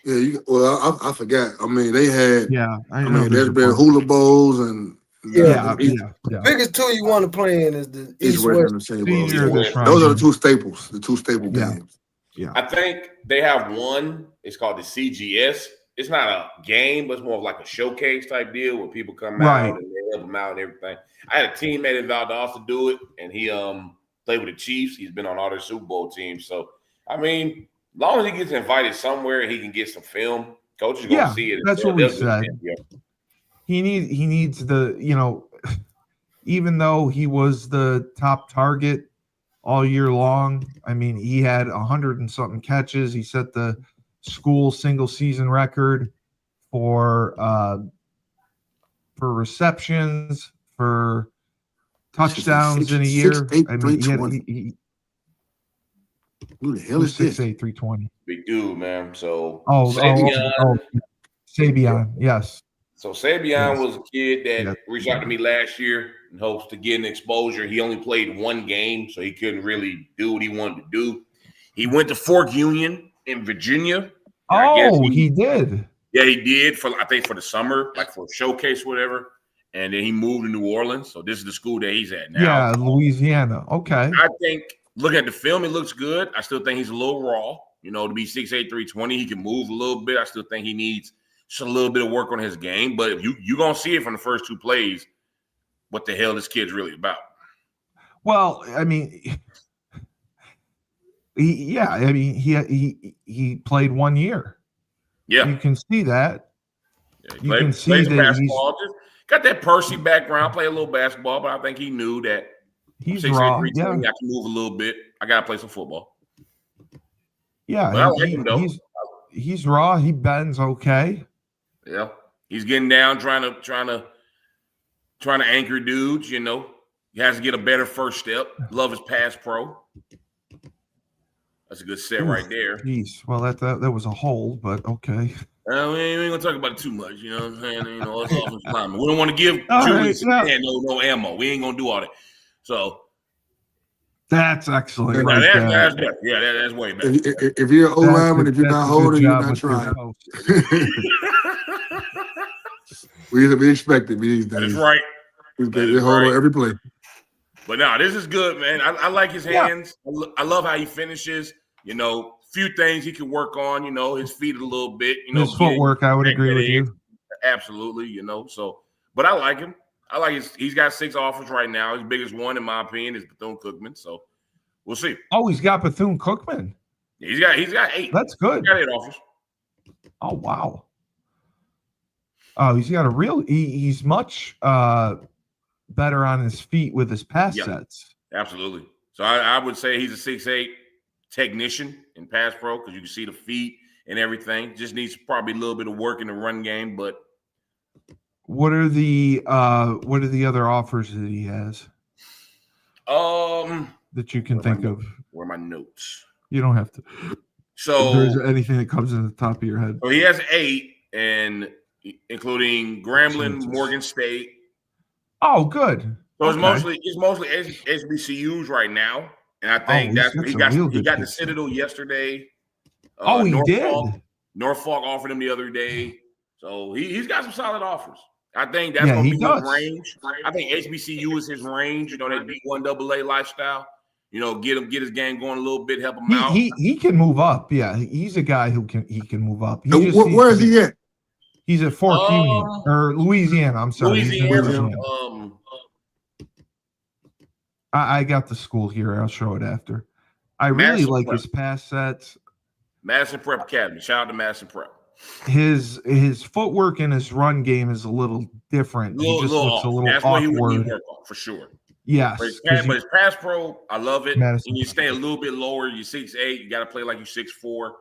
Yeah. I forgot. I mean, they had. Yeah, I mean, there's been hula bowls and Yeah, yeah. Biggest two you want to play in is the East, West, and the Chamber. Those are the two staples. The two staple games. Yeah. I think they have one. It's called the CGS. It's not a game, but it's more of like a showcase type deal where people come out and they help them out and everything. I had a teammate in Valdosta do it, and he played with the Chiefs. He's been on all their Super Bowl teams. So, I mean, as long as he gets invited somewhere and he can get some film, coach is going to see it. That's what we said. He needs the, even though he was the top target all year long, I mean, he had 100 and something catches. He set the school single season record for receptions, for touchdowns in a year. I mean, who the hell is this? 6'8", 320. Big dude, man. So Sabian, yes. So Sabian was a kid that reached out to me last year in hopes to get an exposure. He only played one game, so he couldn't really do what he wanted to do. He went to Fork Union in Virginia. He did. Yeah, he did for the summer, like for a showcase, whatever. And then he moved to New Orleans. So this is the school that he's at now. Yeah, Louisiana. Okay. I think looking at the film, it looks good. I still think he's a little raw. To be 6'8", 320, he can move a little bit. I still think he needs just a little bit of work on his game. But if you're going to see it from the first two plays, what the hell this kid's really about. Well, I mean, he played 1 year. Yeah. You can see that. Yeah, you can see that basketball. Just got that Percy background, play a little basketball, but I think he knew that he's raw. I can move a little bit. I got to play some football. Yeah, I like him, though. He's raw. He bends okay. Yeah, he's getting down, trying to anchor dudes. He has to get a better first step. Love his pass pro. That's a good set right there. Jeez. Well, that was a hold, but okay. We ain't gonna talk about it too much. You know what I'm saying? It's offensive lineman. We don't want to give Julius no ammo. We ain't gonna do all that. So that's excellent. Right, that's better. Yeah, that's way better. If you're an O-lineman, if you're not holding, you're not trying. We expect it these days. That's right. They hold on every play. But no, this is good, man. I like his hands. I love how he finishes. Few things he can work on. His feet a little bit. His footwork, I would agree with you. Absolutely. So, but I like him. I like he's got 6 offers right now. His biggest one, in my opinion, is Bethune-Cookman. So we'll see. Oh, he's got Bethune-Cookman. Yeah, he's got 8. That's good. He's got 8 offers. Oh wow. Oh, he's got he's much better on his feet with his pass sets. Absolutely. So I would say he's a 6'8" technician in pass pro because you can see the feet and everything. Just needs probably a little bit of work in the run game, but. What are the other offers that he has? That you can think of. Where are my notes? You don't have to. So if there's anything that comes in the top of your head. So he has 8, and including Grambling, Morgan State. Oh, good. So it's mostly HBCUs right now, and I think he got the Citadel yesterday. He did. Norfolk offered him the other day, so he's got some solid offers. I think that's going to be his range. I think HBCU is his range. That D1 AA lifestyle. Get his game going a little bit, help him out. He can move up. Yeah, he's a guy who can move up. Where is he at? He's at Fork Union or Louisiana. I'm sorry, Louisiana. I got the school here. I'll show it after. I really like his pass sets. Madison Prep Academy. Shout out to Madison Prep. His footwork and his run game is a little different. He just looks a little That's awkward. What he would work on for sure. Yes, but his pass pro, I love it. And you stay a little bit lower. You're 6'8". You got to play like you're 6'4",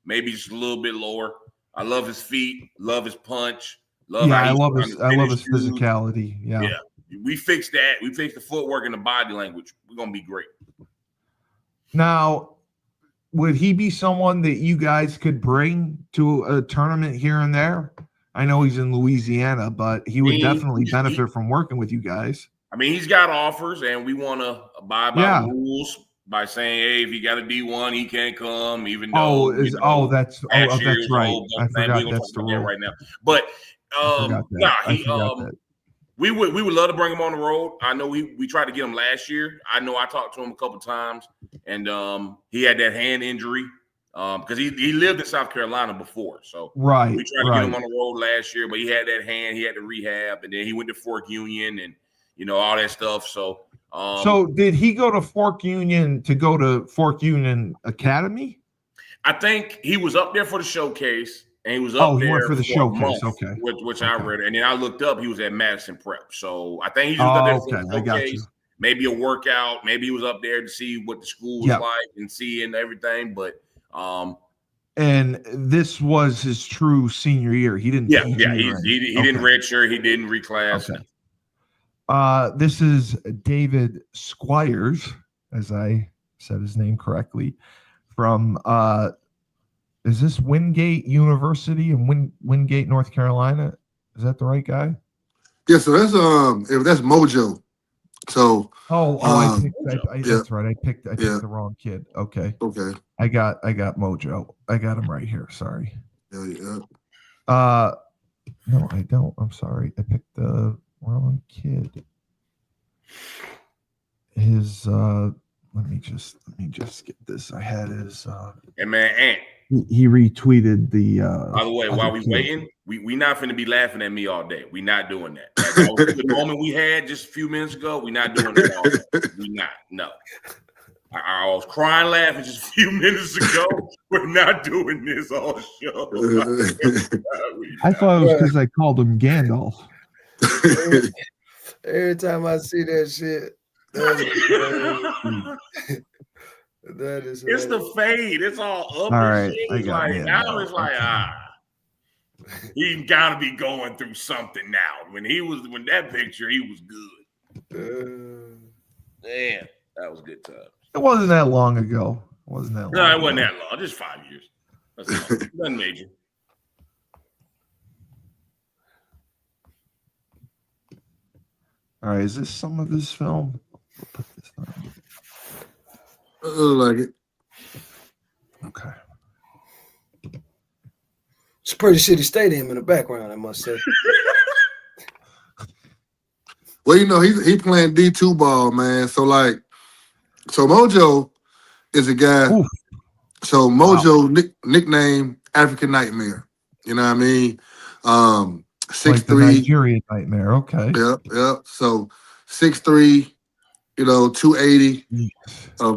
maybe just a little bit lower. I love his feet. Love his punch. I love his physicality. Yeah. We fixed that. We fixed the footwork and the body language. We're gonna be great. Now, would he be someone that you guys could bring to a tournament here and there? I know he's in Louisiana, but he would definitely benefit from working with you guys. I mean, he's got offers, and we want to abide by the rules by saying, "Hey, if he got a D1, he can't come." Even though that's right. I forgot that's the rule right now. But We would love to bring him on the road. I know we tried to get him last year. I know I talked to him a couple times, and he had that hand injury because he lived in South Carolina before. So we tried to get him on the road last year, but he had that hand. He had to rehab, and then he went to Fork Union and all that stuff. So so did he go to Fork Union to go to Fork Union Academy? I think he was up there for the showcase. And he was up there went for the showcase. Month, okay. Which I read. And then I looked up, he was at Madison Prep. So I think he was up there for the showcase, maybe a workout. Maybe he was up there to see what the school was like and see and everything. But and this was his true senior year. He didn't he didn't redshirt, he didn't reclass. Okay. This is David Squires, as I said his name correctly, from is this Wingate University in Wingate, North Carolina? Is that the right guy? Yeah, so that's Mojo. So that's right. I picked the wrong kid. Okay. I got Mojo. I got him right here. Sorry. Yeah. No, I don't. I'm sorry. I picked the wrong kid. His let me just get this. I had his and man, Ant. He retweeted the by the way, while we waiting, we not finna be laughing at me all day. We not doing that. That was the moment we had just a few minutes ago. We not doing that all day. We not. No. I was crying laughing just a few minutes ago. We're not doing this all show. I thought it was because I called him Gandalf. Every time I see that shit, that is it's the fade. It's all up. All right, shit. Now it's like he gotta be going through something now. When that picture, he was good. Man, that was good time. It wasn't that long ago. It wasn't that long. Just 5 years. That's nothing major. All right, is this some of his film? We'll put this on. I like it. Okay. It's a pretty shitty stadium in the background, I must say. Well, he playing D2 ball, man. So Mojo is a guy. Oof. So Mojo nickname African Nightmare. You know what I mean? 6'3", Nigerian Nightmare. Okay. Yep. So 6'3", 280.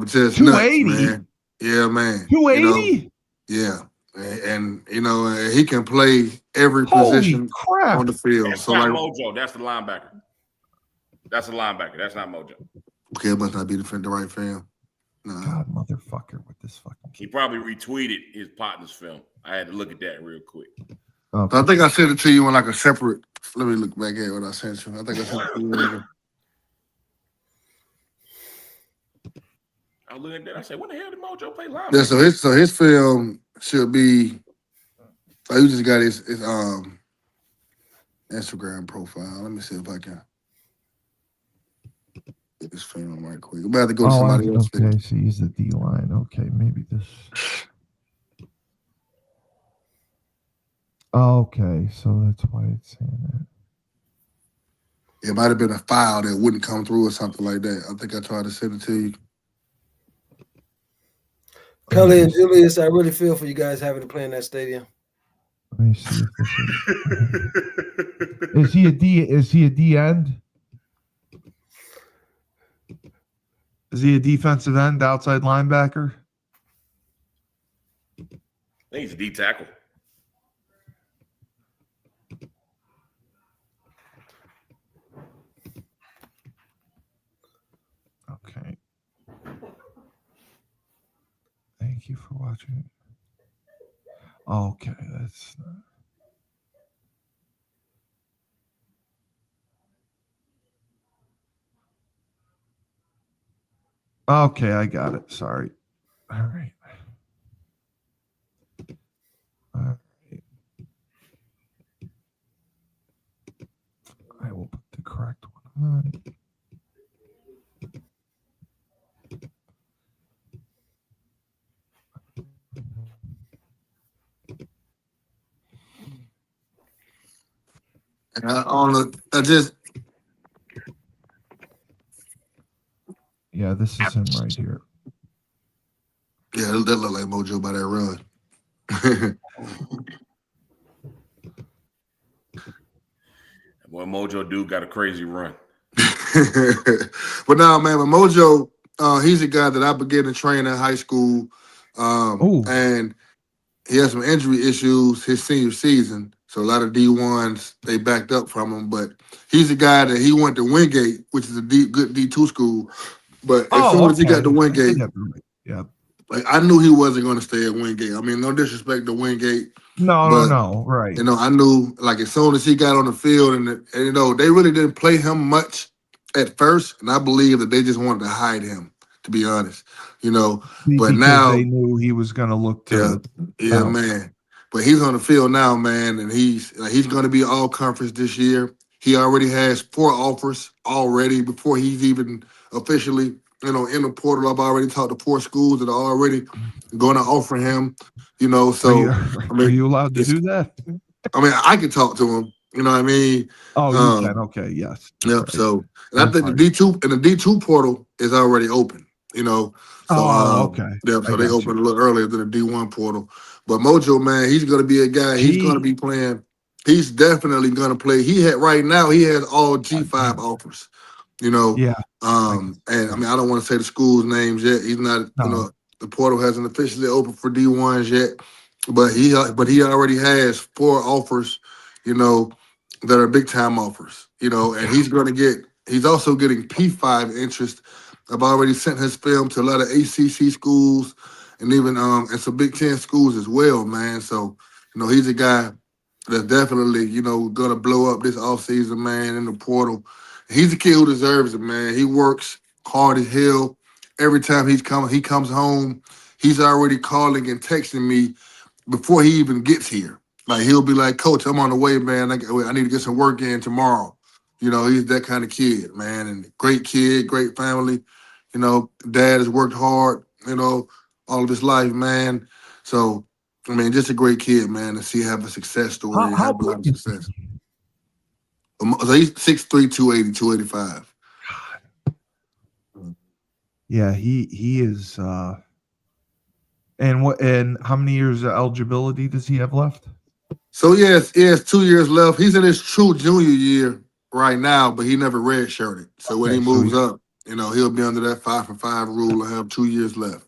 Just 280, man. Yeah, man. 280. Yeah, and he can play every position on the field. That's not Mojo. That's the linebacker. That's the linebacker. That's not Mojo. Okay, it must not be the right film. No. God, motherfucker, with this fucking. He probably retweeted his partner's film. I had to look at that real quick. Okay. I think I sent it to you in like a separate. Let me look back at what I sent you. I think I sent it to you. I was looking at that. I said, "What the hell did Mojo play linebacker?" Yeah, so his film should be. You just got his Instagram profile. Let me see if I can get this film right quick. I'm about to go to somebody else. Okay, so he's the D line. Okay, maybe this. Okay, so that's why it's saying that. It might have been a file that wouldn't come through or something like that. I think I tried to send it to you. Cully and Julius, I really feel for you guys having to play in that stadium. Let me see if this is he a D? Is he a D end? Is he a defensive end, outside linebacker? I think he's a D tackle. Okay. Thank you for watching. Okay, that's not. Okay, I got it. Sorry. All right. All right. I will put the correct one on. I just Yeah, this is him right here. Yeah, that look like Mojo by that run. Boy, Mojo dude got a crazy run. But now, man, with Mojo, he's a guy that I began to train in high school. And he had some injury issues his senior season. So a lot of D1s, they backed up from him. But he's a guy that he went to Wingate, which is a good D2 school. But as soon as he got to Wingate, like I knew he wasn't going to stay at Wingate. I mean, no disrespect to Wingate. No, right. You know, I knew like as soon as he got on the field and you know, they really didn't play him much at first. And I believe that they just wanted to hide him, to be honest. You know, but now they knew he was going to look to yeah, man. But he's on the field now, man, and he's going to be all conference this year. He already has 4 offers already before he's even officially, you know, in the portal. I've already talked to 4 schools that are already going to offer him. You know, so are you allowed to do that? I mean, I can talk to him. You know what I mean? Oh, you can. Okay, yes. Yep. Right. So, and I think the D2 portal is already open. You know, so okay. Yeah, so they opened a little earlier than the D1 portal. But Mojo, man, he's going to be a guy. He's going to be playing. He's definitely going to play. He has all G5 offers. You know, and I mean, I don't want to say the school's names yet. He's not. You know, the portal hasn't officially opened for D1s yet, but he already has 4 offers. You know, that are big time offers. You know, and he's also getting P5 interest. I've already sent his film to a lot of ACC schools and even and some Big Ten schools as well, man. So, you know, he's a guy that's definitely, you know, gonna blow up this offseason, man, in the portal. He's a kid who deserves it, man. He works hard as hell. Every time he comes home, he's already calling and texting me before he even gets here. Like he'll be like, Coach, I'm on the way, man. I need to get some work in tomorrow. You know, he's that kind of kid, man. And great kid, great family. You know, dad has worked hard, you know, all of his life, man. So, I mean, just a great kid, man, to see have a success story and have a lot of success. So he's 6'3", 280, 285. Yeah, he is and how many years of eligibility does he have left? So he has 2 years left. He's in his true junior year right now, but he never redshirted. So when he moves up, you know, he'll be under that 5-for-5 rule and have 2 years left.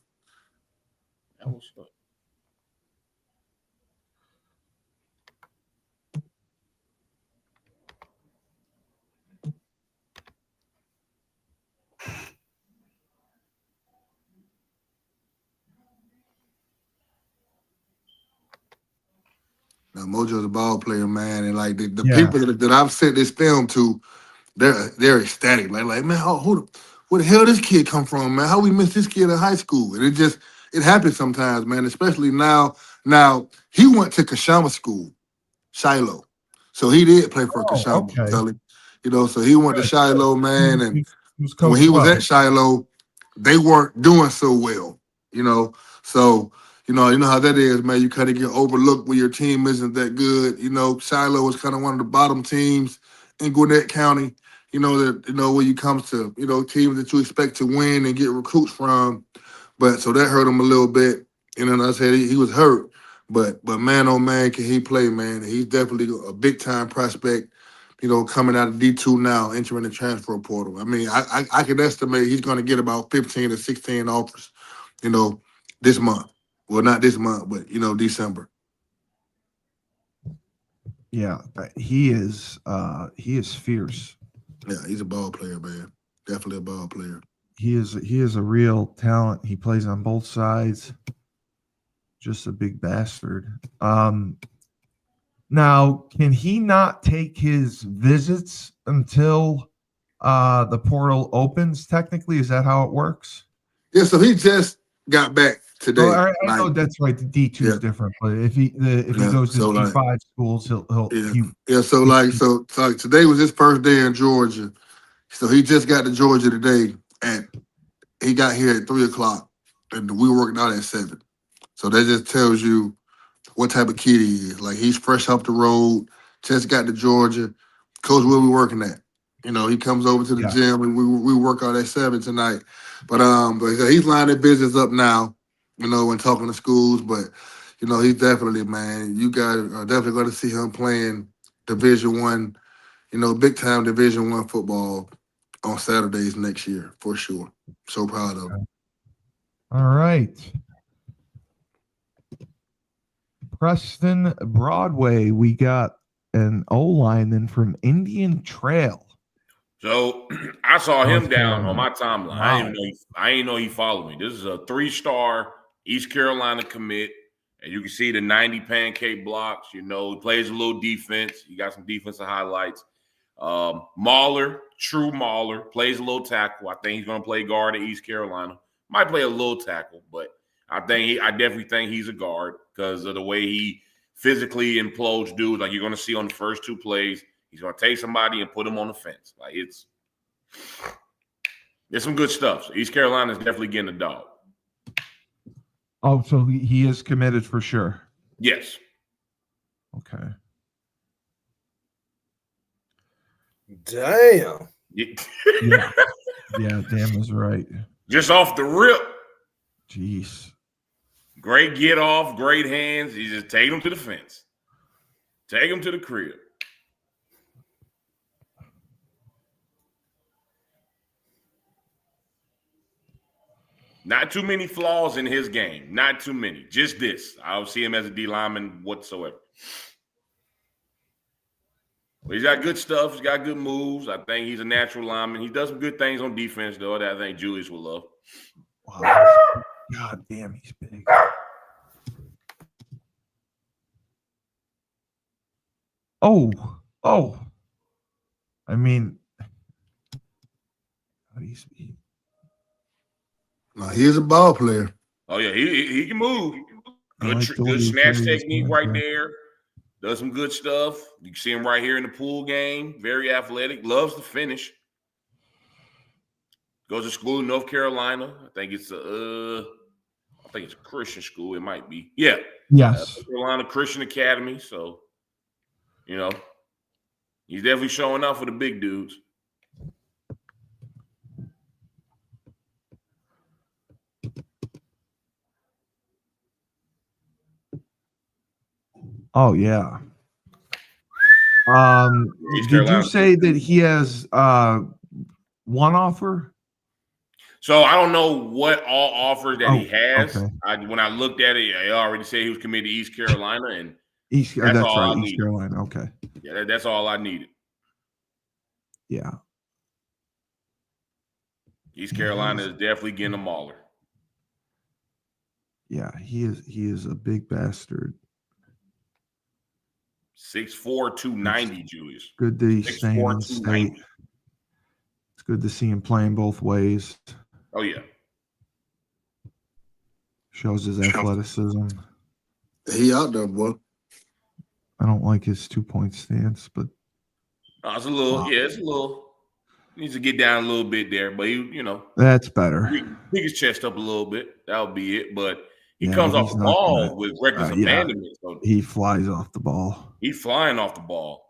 Now Mojo's a ball player, man, and like the people that I've sent this film to, they're ecstatic. Like man, where the hell this kid come from, man? How we missed this kid in high school? And it happens sometimes, man. Especially now. Now he went to Kashama School, Shiloh, so he did play for Kashama. Kelly. You know, so he went to Shiloh, man, and when he was at Shiloh, they weren't doing so well. You know, so. You know how that is, man. You kind of get overlooked when your team isn't that good. You know, Shiloh was kind of one of the bottom teams in Gwinnett County. You know when you comes to teams that you expect to win and get recruits from, but so that hurt him a little bit. You know, and I said he was hurt, but man, oh man, can he play, man? He's definitely a big time prospect. You know, coming out of D2 now, entering the transfer portal. I mean, I can estimate he's going to get about 15 to 16 offers. You know, this month. Well, not this month, but December. Yeah, he is fierce. Yeah, he's a ball player, man. Definitely a ball player. He is a real talent. He plays on both sides. Just a big bastard. Now, can he not take his visits until the portal opens? Technically, is that how it works? Yeah. So he just got back today. I know that's right. The D2 is different, but if he goes to D5 schools, he'll So today was his first day in Georgia. So he just got to Georgia today, and he got here at 3:00, and we were working out at 7. So that just tells you what type of kid he is. Like he's fresh off the road, just got to Georgia. Coach, where we working at? He comes over to the gym and we work out at 7 tonight. But he's lining business up now, and talking to schools. But he's definitely, man. You guys are definitely going to see him playing Division I, big time Division I football on Saturdays next year for sure. So proud of him. All right. Preston Broadway, we got an O-lineman from Indian Trail. So I saw him North down Carolina. on my timeline. Wow. I didn't know he followed me. This is a 3-star East Carolina commit. And you can see the 90 pancake blocks. He plays a little defense. He got some defensive highlights. Mauler, true Mauler, plays a little tackle. I think he's going to play guard at East Carolina. Might play a little tackle, but I definitely think he's a guard because of the way he physically implodes dudes. Like you're going to see on the first 2 plays. He's going to take somebody and put him on the fence. Like it's some good stuff. So East Carolina is definitely getting a dog. Oh, so he is committed for sure. Yes. Okay. Damn. Yeah. Yeah, damn is right. Just off the rip. Jeez. Great get off, great hands. You just take him to the fence. Take him to the crib. Not too many flaws in his game. Not too many. Just this. I don't see him as a D lineman whatsoever. But he's got good stuff. He's got good moves. I think he's a natural lineman. He does some good things on defense, though, that I think Julius will love. Wow. God damn, he's big. Oh. I mean, He is a ball player. Oh, yeah, he can move. Good snatch technique right there. Does some good stuff. You can see him right here in the pool game. Very athletic. Loves to finish. Goes to school in North Carolina. I think it's a Christian school. It might be. Yeah. Yes. North Carolina Christian Academy. So, he's definitely showing up for the big dudes. Oh yeah. Did you say that he has one offer? So I don't know what all offers that he has. Okay. When I looked at it, I already said he was committed to East Carolina, and East Carolina. Okay. Yeah, that's all I needed. Yeah. East Carolina is definitely getting a mauler. Yeah, he is a big bastard. 6'4", 290, Julius. Good that he's staying in state. It's good to see him playing both ways. Oh, yeah. Shows his athleticism. He out there, boy. I don't like his 2-point stance, but it's a little. Needs to get down a little bit there, but that's better. Pick his chest up a little bit. That'll be it. But he comes off the ball with reckless abandonment. So he flies off the ball. He's flying off the ball.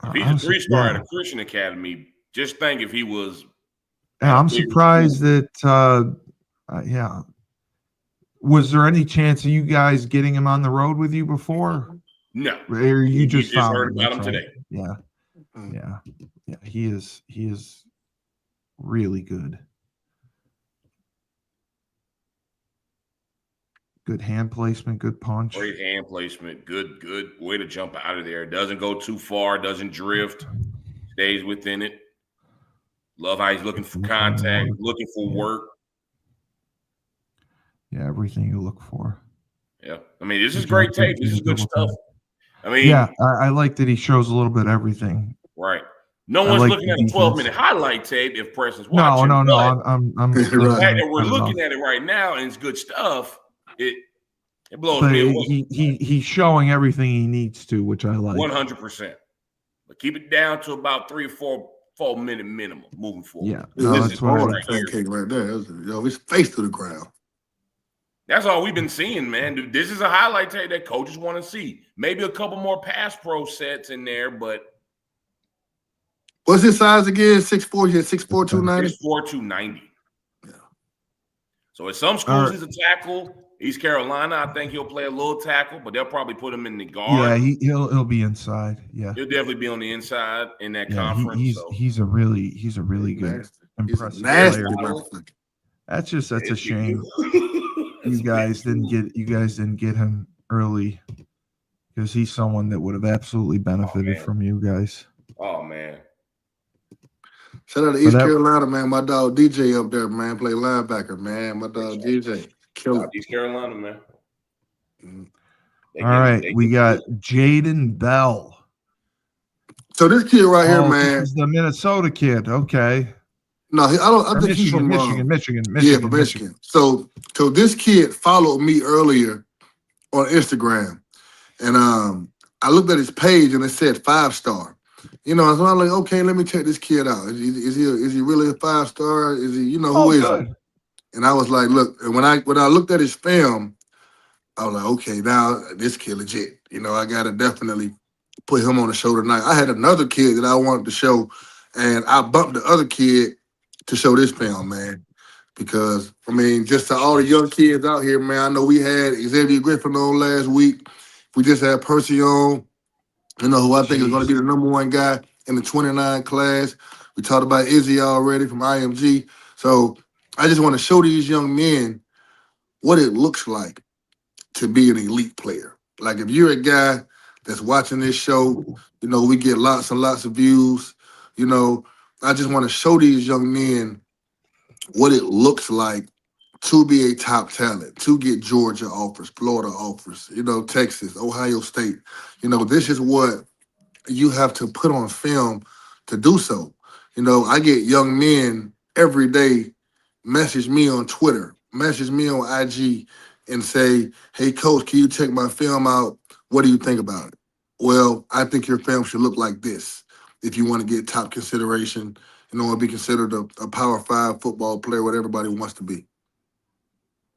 If he's a 3-star at a Christian Academy, just think if he was. Yeah, I'm surprised that. Was there any chance of you guys getting him on the road with you before? No. Or you just heard about him today. Yeah. He is really good. Good hand placement, good punch. Great hand placement, good way to jump out of there. Doesn't go too far, doesn't drift, stays within it. Love how he's looking for contact, looking for work. Yeah, everything you look for. Yeah. I mean, this is great tape. This is good stuff. I mean, yeah, I like that he shows a little bit of everything. Right. No one's looking at a 12-minute highlight tape if Preston's watching. No. I'm the fact that we're looking at it right now and it's good stuff. It blows me away. He's showing everything he needs to, which I like. 100%. But keep it down to about 3 or 4 minute minimum moving forward. Yeah, that's what I like. Pancake right there. His face to the ground. That's all we've been seeing, man. Dude, this is a highlight tape that coaches want to see. Maybe a couple more pass pro sets in there, but What's his size again? 6'4", he had 6'4", 290? 6'4", 290. Yeah. So at some schools, he's a tackle. East Carolina, I think he'll play a little tackle, but they'll probably put him in the guard. Yeah, he'll be inside. Yeah, he'll definitely be on the inside in that conference. He's a really good, impressive player. That's a shame. You guys didn't get him early, because he's someone that would have absolutely benefited from you guys. Oh man. Shout out to East Carolina, man. My dog DJ up there, man. Play linebacker, man. My dog DJ. Killer. East Carolina, man. All right, we got Jaden Bell. So this kid right here, man. This is the Minnesota kid. Okay. No, I think he's from Michigan. Yeah, from Michigan. So this kid followed me earlier on Instagram, and I looked at his page and it said 5-star. You know, so I'm like, okay, let me check this kid out. Is he really a 5-star? Is he, who is he? And I was like, look, and when I looked at his film, I was like, okay, now this kid legit. I gotta definitely put him on the show tonight. I had another kid that I wanted to show, and I bumped the other kid to show this film, man. Because, just to all the young kids out here, man, I know we had Xavier Griffin on last week. We just had Percy on, who I think is going to be the #1 guy in the 29 class. We talked about Izzy already from IMG. So I just want to show these young men what it looks like to be an elite player. Like, if you're a guy that's watching this show, we get lots and lots of views. I just want to show these young men what it looks like to be a top talent, to get Georgia offers, Florida offers, Texas, Ohio State. This is what you have to put on film to do so. I get young men every day message me on Twitter, message me on IG and say, hey, coach, can you check my film out? What do you think about it? Well, I think your film should look like this if you want to get top consideration, and be considered a Power 5 football player, what everybody wants to be.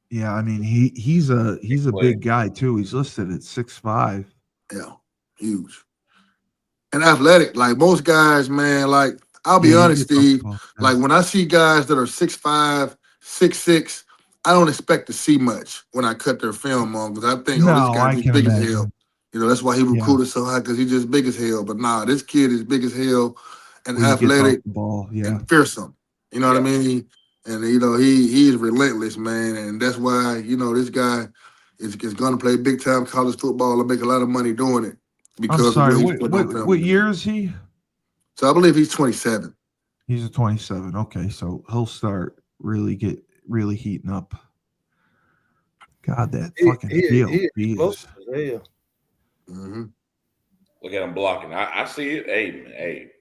Yeah, he's a big guy too. He's listed at 6'5". Yeah, huge. And athletic, like most guys, man, like I'll be honest, Steve, like when I see guys that are 6'5", 6'6", I don't expect to see much when I cut their film on, because I think, this guy's big as hell. That's why he recruited so high, because he's just big as hell. But nah, this kid is big as hell and athletic and fearsome. You know what I mean? And he is relentless, man. And that's why, this guy is going to play big time college football and make a lot of money doing it. Because what year is he? So I believe he's 27. He's a 27. Okay, so he'll start really heating up. God, that fucking field. Mm-hmm. Look at him blocking. I see it. Hey,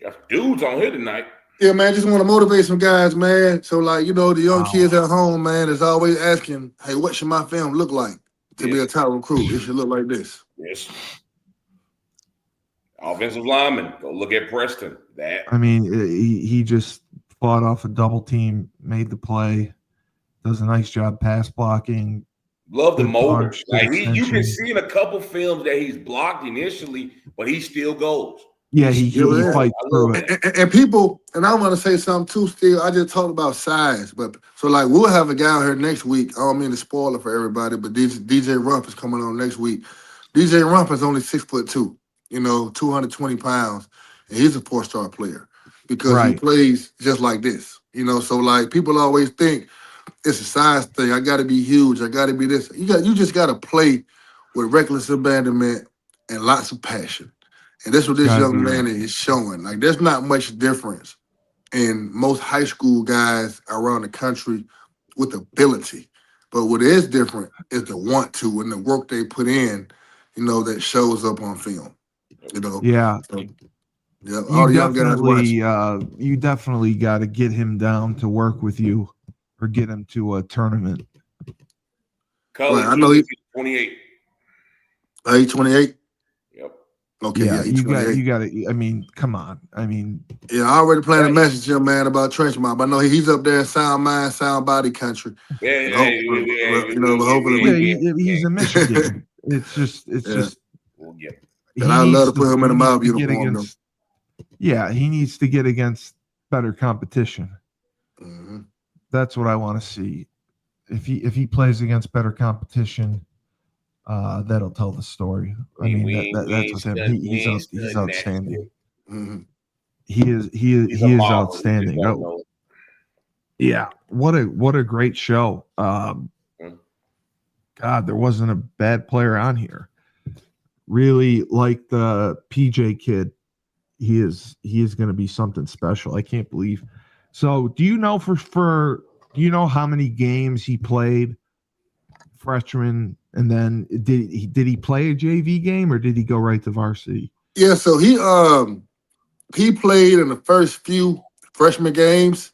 got dudes on here tonight. Yeah, man, just want to motivate some guys, man. So, like, the young kids at home, man, is always asking, hey, what should my film look like to be a top recruit? It should look like this. Yes. Offensive lineman, go look at Preston. He just fought off a double team, made the play, does a nice job pass blocking. Love the motor. Like you can see in a couple films that he's blocked initially, but he still goes. Yeah, he fights through it. And people, and I want to say something too, Steve. I just talked about size, but so like we'll have a guy here next week. I don't mean to spoil it for everybody, but DJ Rumpf is coming on next week. DJ Rumpf is only 6'2", 220 pounds, and he's a 4-star player because he plays just like this. So like people always think it's a size thing. I got to be huge. I got to be this. You just got to play with reckless abandonment and lots of passion. And that's what this young man is showing. Like, there's not much difference in most high school guys around the country with ability. But what is different is the want to and the work they put in, that shows up on film. Yeah. So, yeah. All the young guys watching. You definitely got to get him down to work with you or get him to a tournament. I know he's 28. He's 28? Okay, yeah, you got to. Come on. Yeah, I already planned a message to him, man, about trench mob. I know he's up there in sound mind, sound body country. Hopefully, he's in Michigan. It's just. And I love to put him in a mob uniform. Yeah, he needs to get against better competition. Mm-hmm. That's what I want to see. If he plays against better competition, that'll tell the story. I mean, that's with him. He's outstanding. Mm-hmm. He is outstanding. Oh, yeah, what a great show. God, there wasn't a bad player on here. Really like the PJ kid. He is going to be something special. I can't believe. So, do you know do you know how many games he played freshman, and then did he play a JV game or did he go right to varsity? Yeah, so he played in the first few freshman games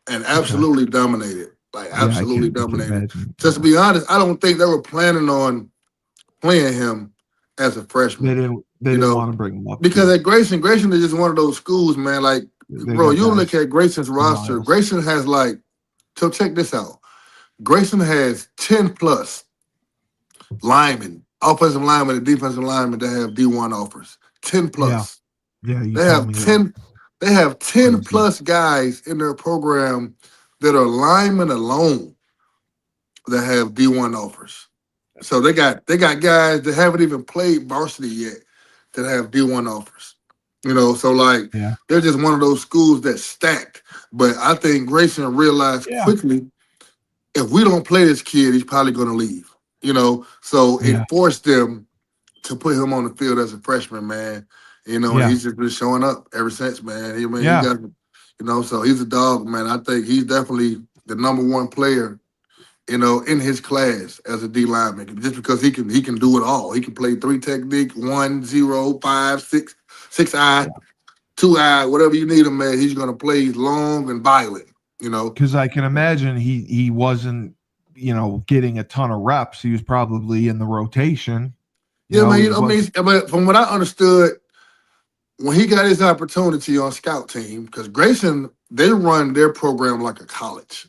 and absolutely dominated. Like absolutely dominated. Just to be honest, I don't think they were planning on playing him as a freshman. They didn't want to bring him up because at Grayson is just one of those schools, man. Like, bro, you look at Grayson's roster. Miles. Grayson has so check this out. Grayson has 10 plus linemen, offensive linemen and defensive linemen that have D1 offers. 10 plus. Yeah, they have 10. They have 10 plus guys in their program that are linemen alone that have D1 offers. So they got guys that haven't even played varsity yet that have D1 offers. So they're just one of those schools that's stacked. But I think Grayson realized quickly, if we don't play this kid, he's probably going to leave. So it forced them to put him on the field as a freshman, man. And he's just been showing up ever since, man. He got, so he's a dog, man. I think he's definitely the number one player, in his class as a D lineman, just because he can do it all. He can play 3 technique, 1, 0, 5, 6, 6-eye, 2-eye, whatever you need him, man. He's going to play long and violent, Because I can imagine he wasn't, getting a ton of reps. He was probably in the rotation. But from what I understood, when he got his opportunity on scout team, because Grayson, they run their program like a college,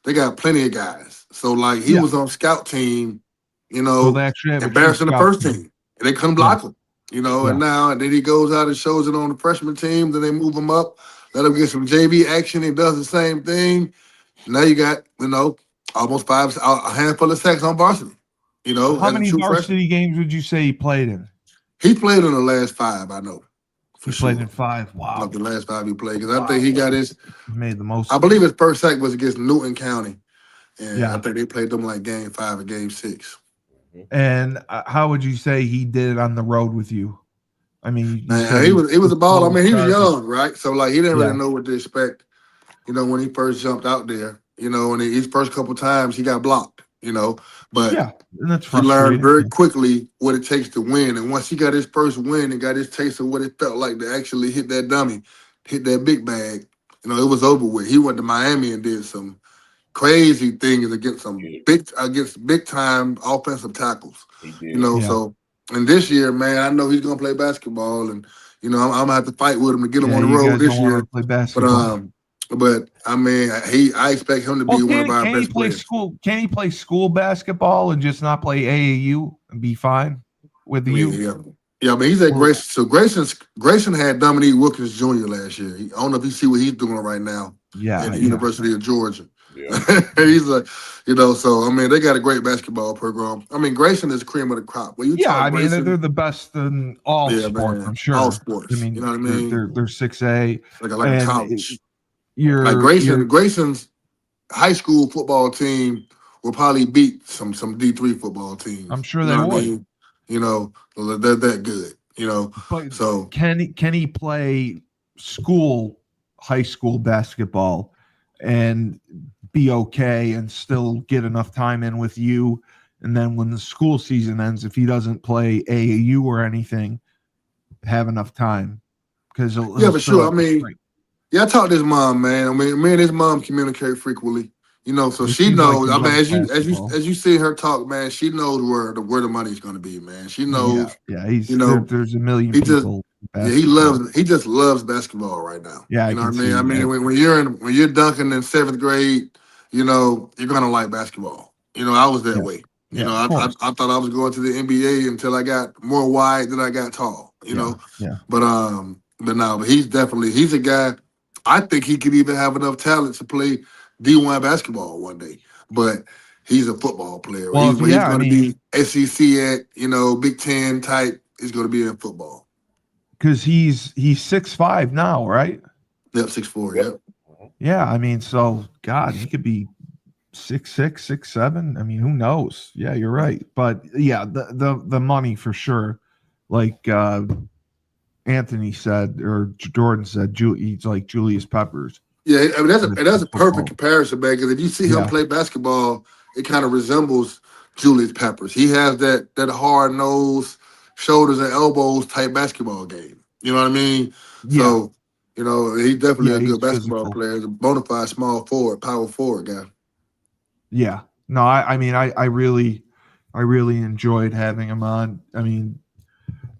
they got plenty of guys. So he was on scout team, embarrassing the first team. And they couldn't block him, and then he goes out and shows it on the freshman team, then they move him up, let him get some JV action, he does the same thing. Now you got, almost a handful of sacks on varsity. How many varsity games would you say he played in? He played in the last 5, I know. He played in 5. Wow. The last 5 he played. Because I think he got his. He made the most. I believe his first sack was against Newton County. And I think they played them game 5 or game 6. And how would you say he did on the road with you? I mean, he was a ball. I mean, he was young, right? So he didn't really know what to expect, when he first jumped out there, and his first couple times he got blocked, but and that's he learned very quickly what it takes to win. And once he got his first win and got his taste of what it felt like to actually hit that dummy, hit that big bag, it was over with. He went to Miami and did some crazy things against big time offensive tackles. So and this year, man, I know he's gonna play basketball, and I'm gonna have to fight with him to get him on the road this year. Play basketball. But I mean, I expect him to be one of our best players. Can he play school basketball and just not play AAU and be fine with the U? Yeah, but he's at Grayson. So Grayson had Dominique Wilkins Jr. last year. I don't know if you see what he's doing right now. At the University of Georgia. Yeah. He's so I mean, they got a great basketball program. I mean, Grayson is the cream of the crop. They're the best in all sports, I'm sure. All sports. I mean, you know what I mean? They're 6A. Like a college. Grayson's high school football team will probably beat some D3 football teams. I'm sure they would. They're that good. But so can he play high school basketball and be okay and still get enough time in with you? And then when the school season ends, if he doesn't play AAU or anything, have enough time? Because for sure. I mean, I talked to his mom, man. I mean, me and his mom communicate frequently. So she knows. I mean, as you see her talk, man, she knows where the money's going to be, man. She knows. Yeah. There's a million people. He just loves basketball right now. Yeah, you know what I mean. I mean, when you're dunking in 7th grade, you're gonna like basketball. I was that way. I thought I was going to the NBA until I got more wide than I got tall. But But he's a guy. I think he could even have enough talent to play D1 basketball one day. But he's a football player. Well, He's going to be SEC at Big Ten type. He's going to be in football. Because he's 6'5" now, right? Yep, 6'4". Yep. Yeah, I mean, so God, he could be 6'6", 6'7". I mean, who knows? Yeah, you're right. But yeah, the money for sure. Like Anthony said, or Jordan said, he's like Julius Peppers. Yeah, I mean that's a perfect comparison, man. Because if you see him play basketball, it kind of resembles Julius Peppers. He has that hard nose, shoulders and elbows type basketball game. You know what I mean? Yeah. So, he's definitely a good basketball physical player. He's a bona fide small forward, power forward guy. Yeah. No, I mean, I really enjoyed having him on. I mean,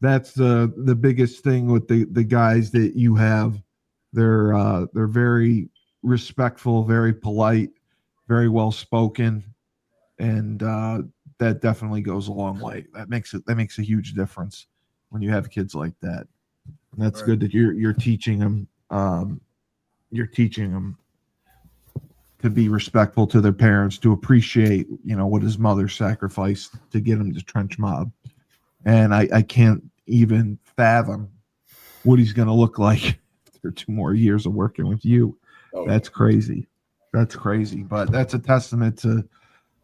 that's the biggest thing with the guys that you have. They're very respectful, very polite, very well spoken, and that definitely goes a long way. That makes a huge difference when you have kids like that. And that's good that you're teaching them. You're teaching them to be respectful to their parents, to appreciate, what his mother sacrificed to get him to trench mob. And I can't even fathom what he's going to look like after 2 more years of working with you. That's crazy. That's crazy. But that's a testament to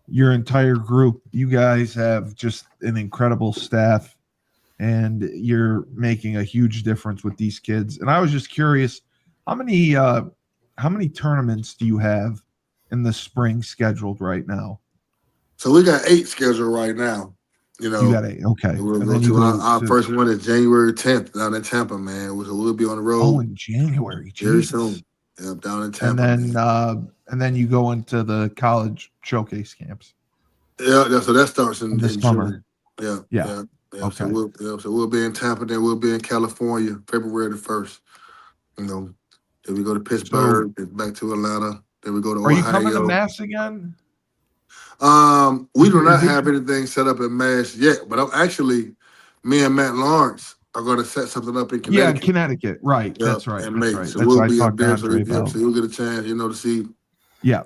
your entire group. You guys have just an incredible staff, and you're making a huge difference with these kids. And I was just curious, how many tournaments do you have in the spring scheduled right now? So we got 8 scheduled right now. You got 8, okay. We'll go to our first one is January 10th down in Tampa, man. We'll be on the road. Oh, in January, very soon. Yep, down in Tampa. And then you go into the college showcase camps. Yeah. So that starts in the summer. June. Yeah. Okay. So we'll be in Tampa, then we'll be in California, February the 1st. Then we go to Pittsburgh, then back to Atlanta. Then we go to Ohio. Are you coming to Mass again? We do not have anything set up in Mass yet, but me and Matt Lawrence are going to set something up in Connecticut. Yeah, in Connecticut, right? That's right. In May. Right. So we'll be up there. So you'll get a chance, to see. Yeah.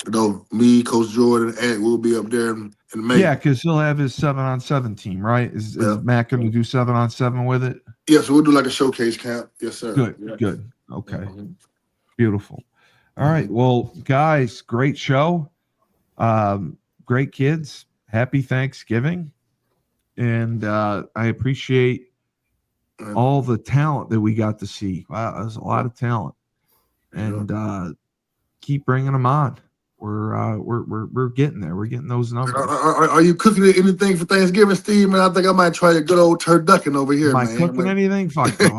Me, Coach Jordan, and we'll be up there in May. Yeah, because he'll have his 7-on-7 team, right? Is Matt going to do 7-on-7 with it? Yeah, so we'll do like a showcase camp. Yes, sir. Good. Okay. Beautiful. All right. Well, guys, great show. Great kids. Happy Thanksgiving. And I appreciate all the talent that we got to see. Wow, there's a lot of talent. And keep bringing them on. We're getting there. We're getting those numbers. Are you cooking anything for Thanksgiving, Steve? Man, I think I might try a good old turducken over here. Am I cooking anything? Fuck no.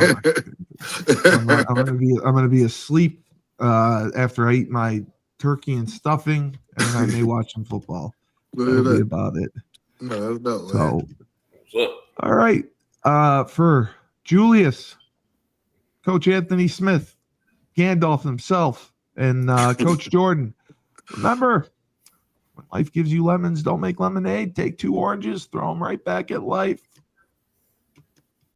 I'm gonna be asleep after I eat my turkey and stuffing, and I may watch some football. That'll be about it. No, that's dope. So, all right. For Julius, Coach Anthony Smith, Gandalf himself, and Coach Jordan, remember, when life gives you lemons, don't make lemonade. Take 2 oranges, throw them right back at life.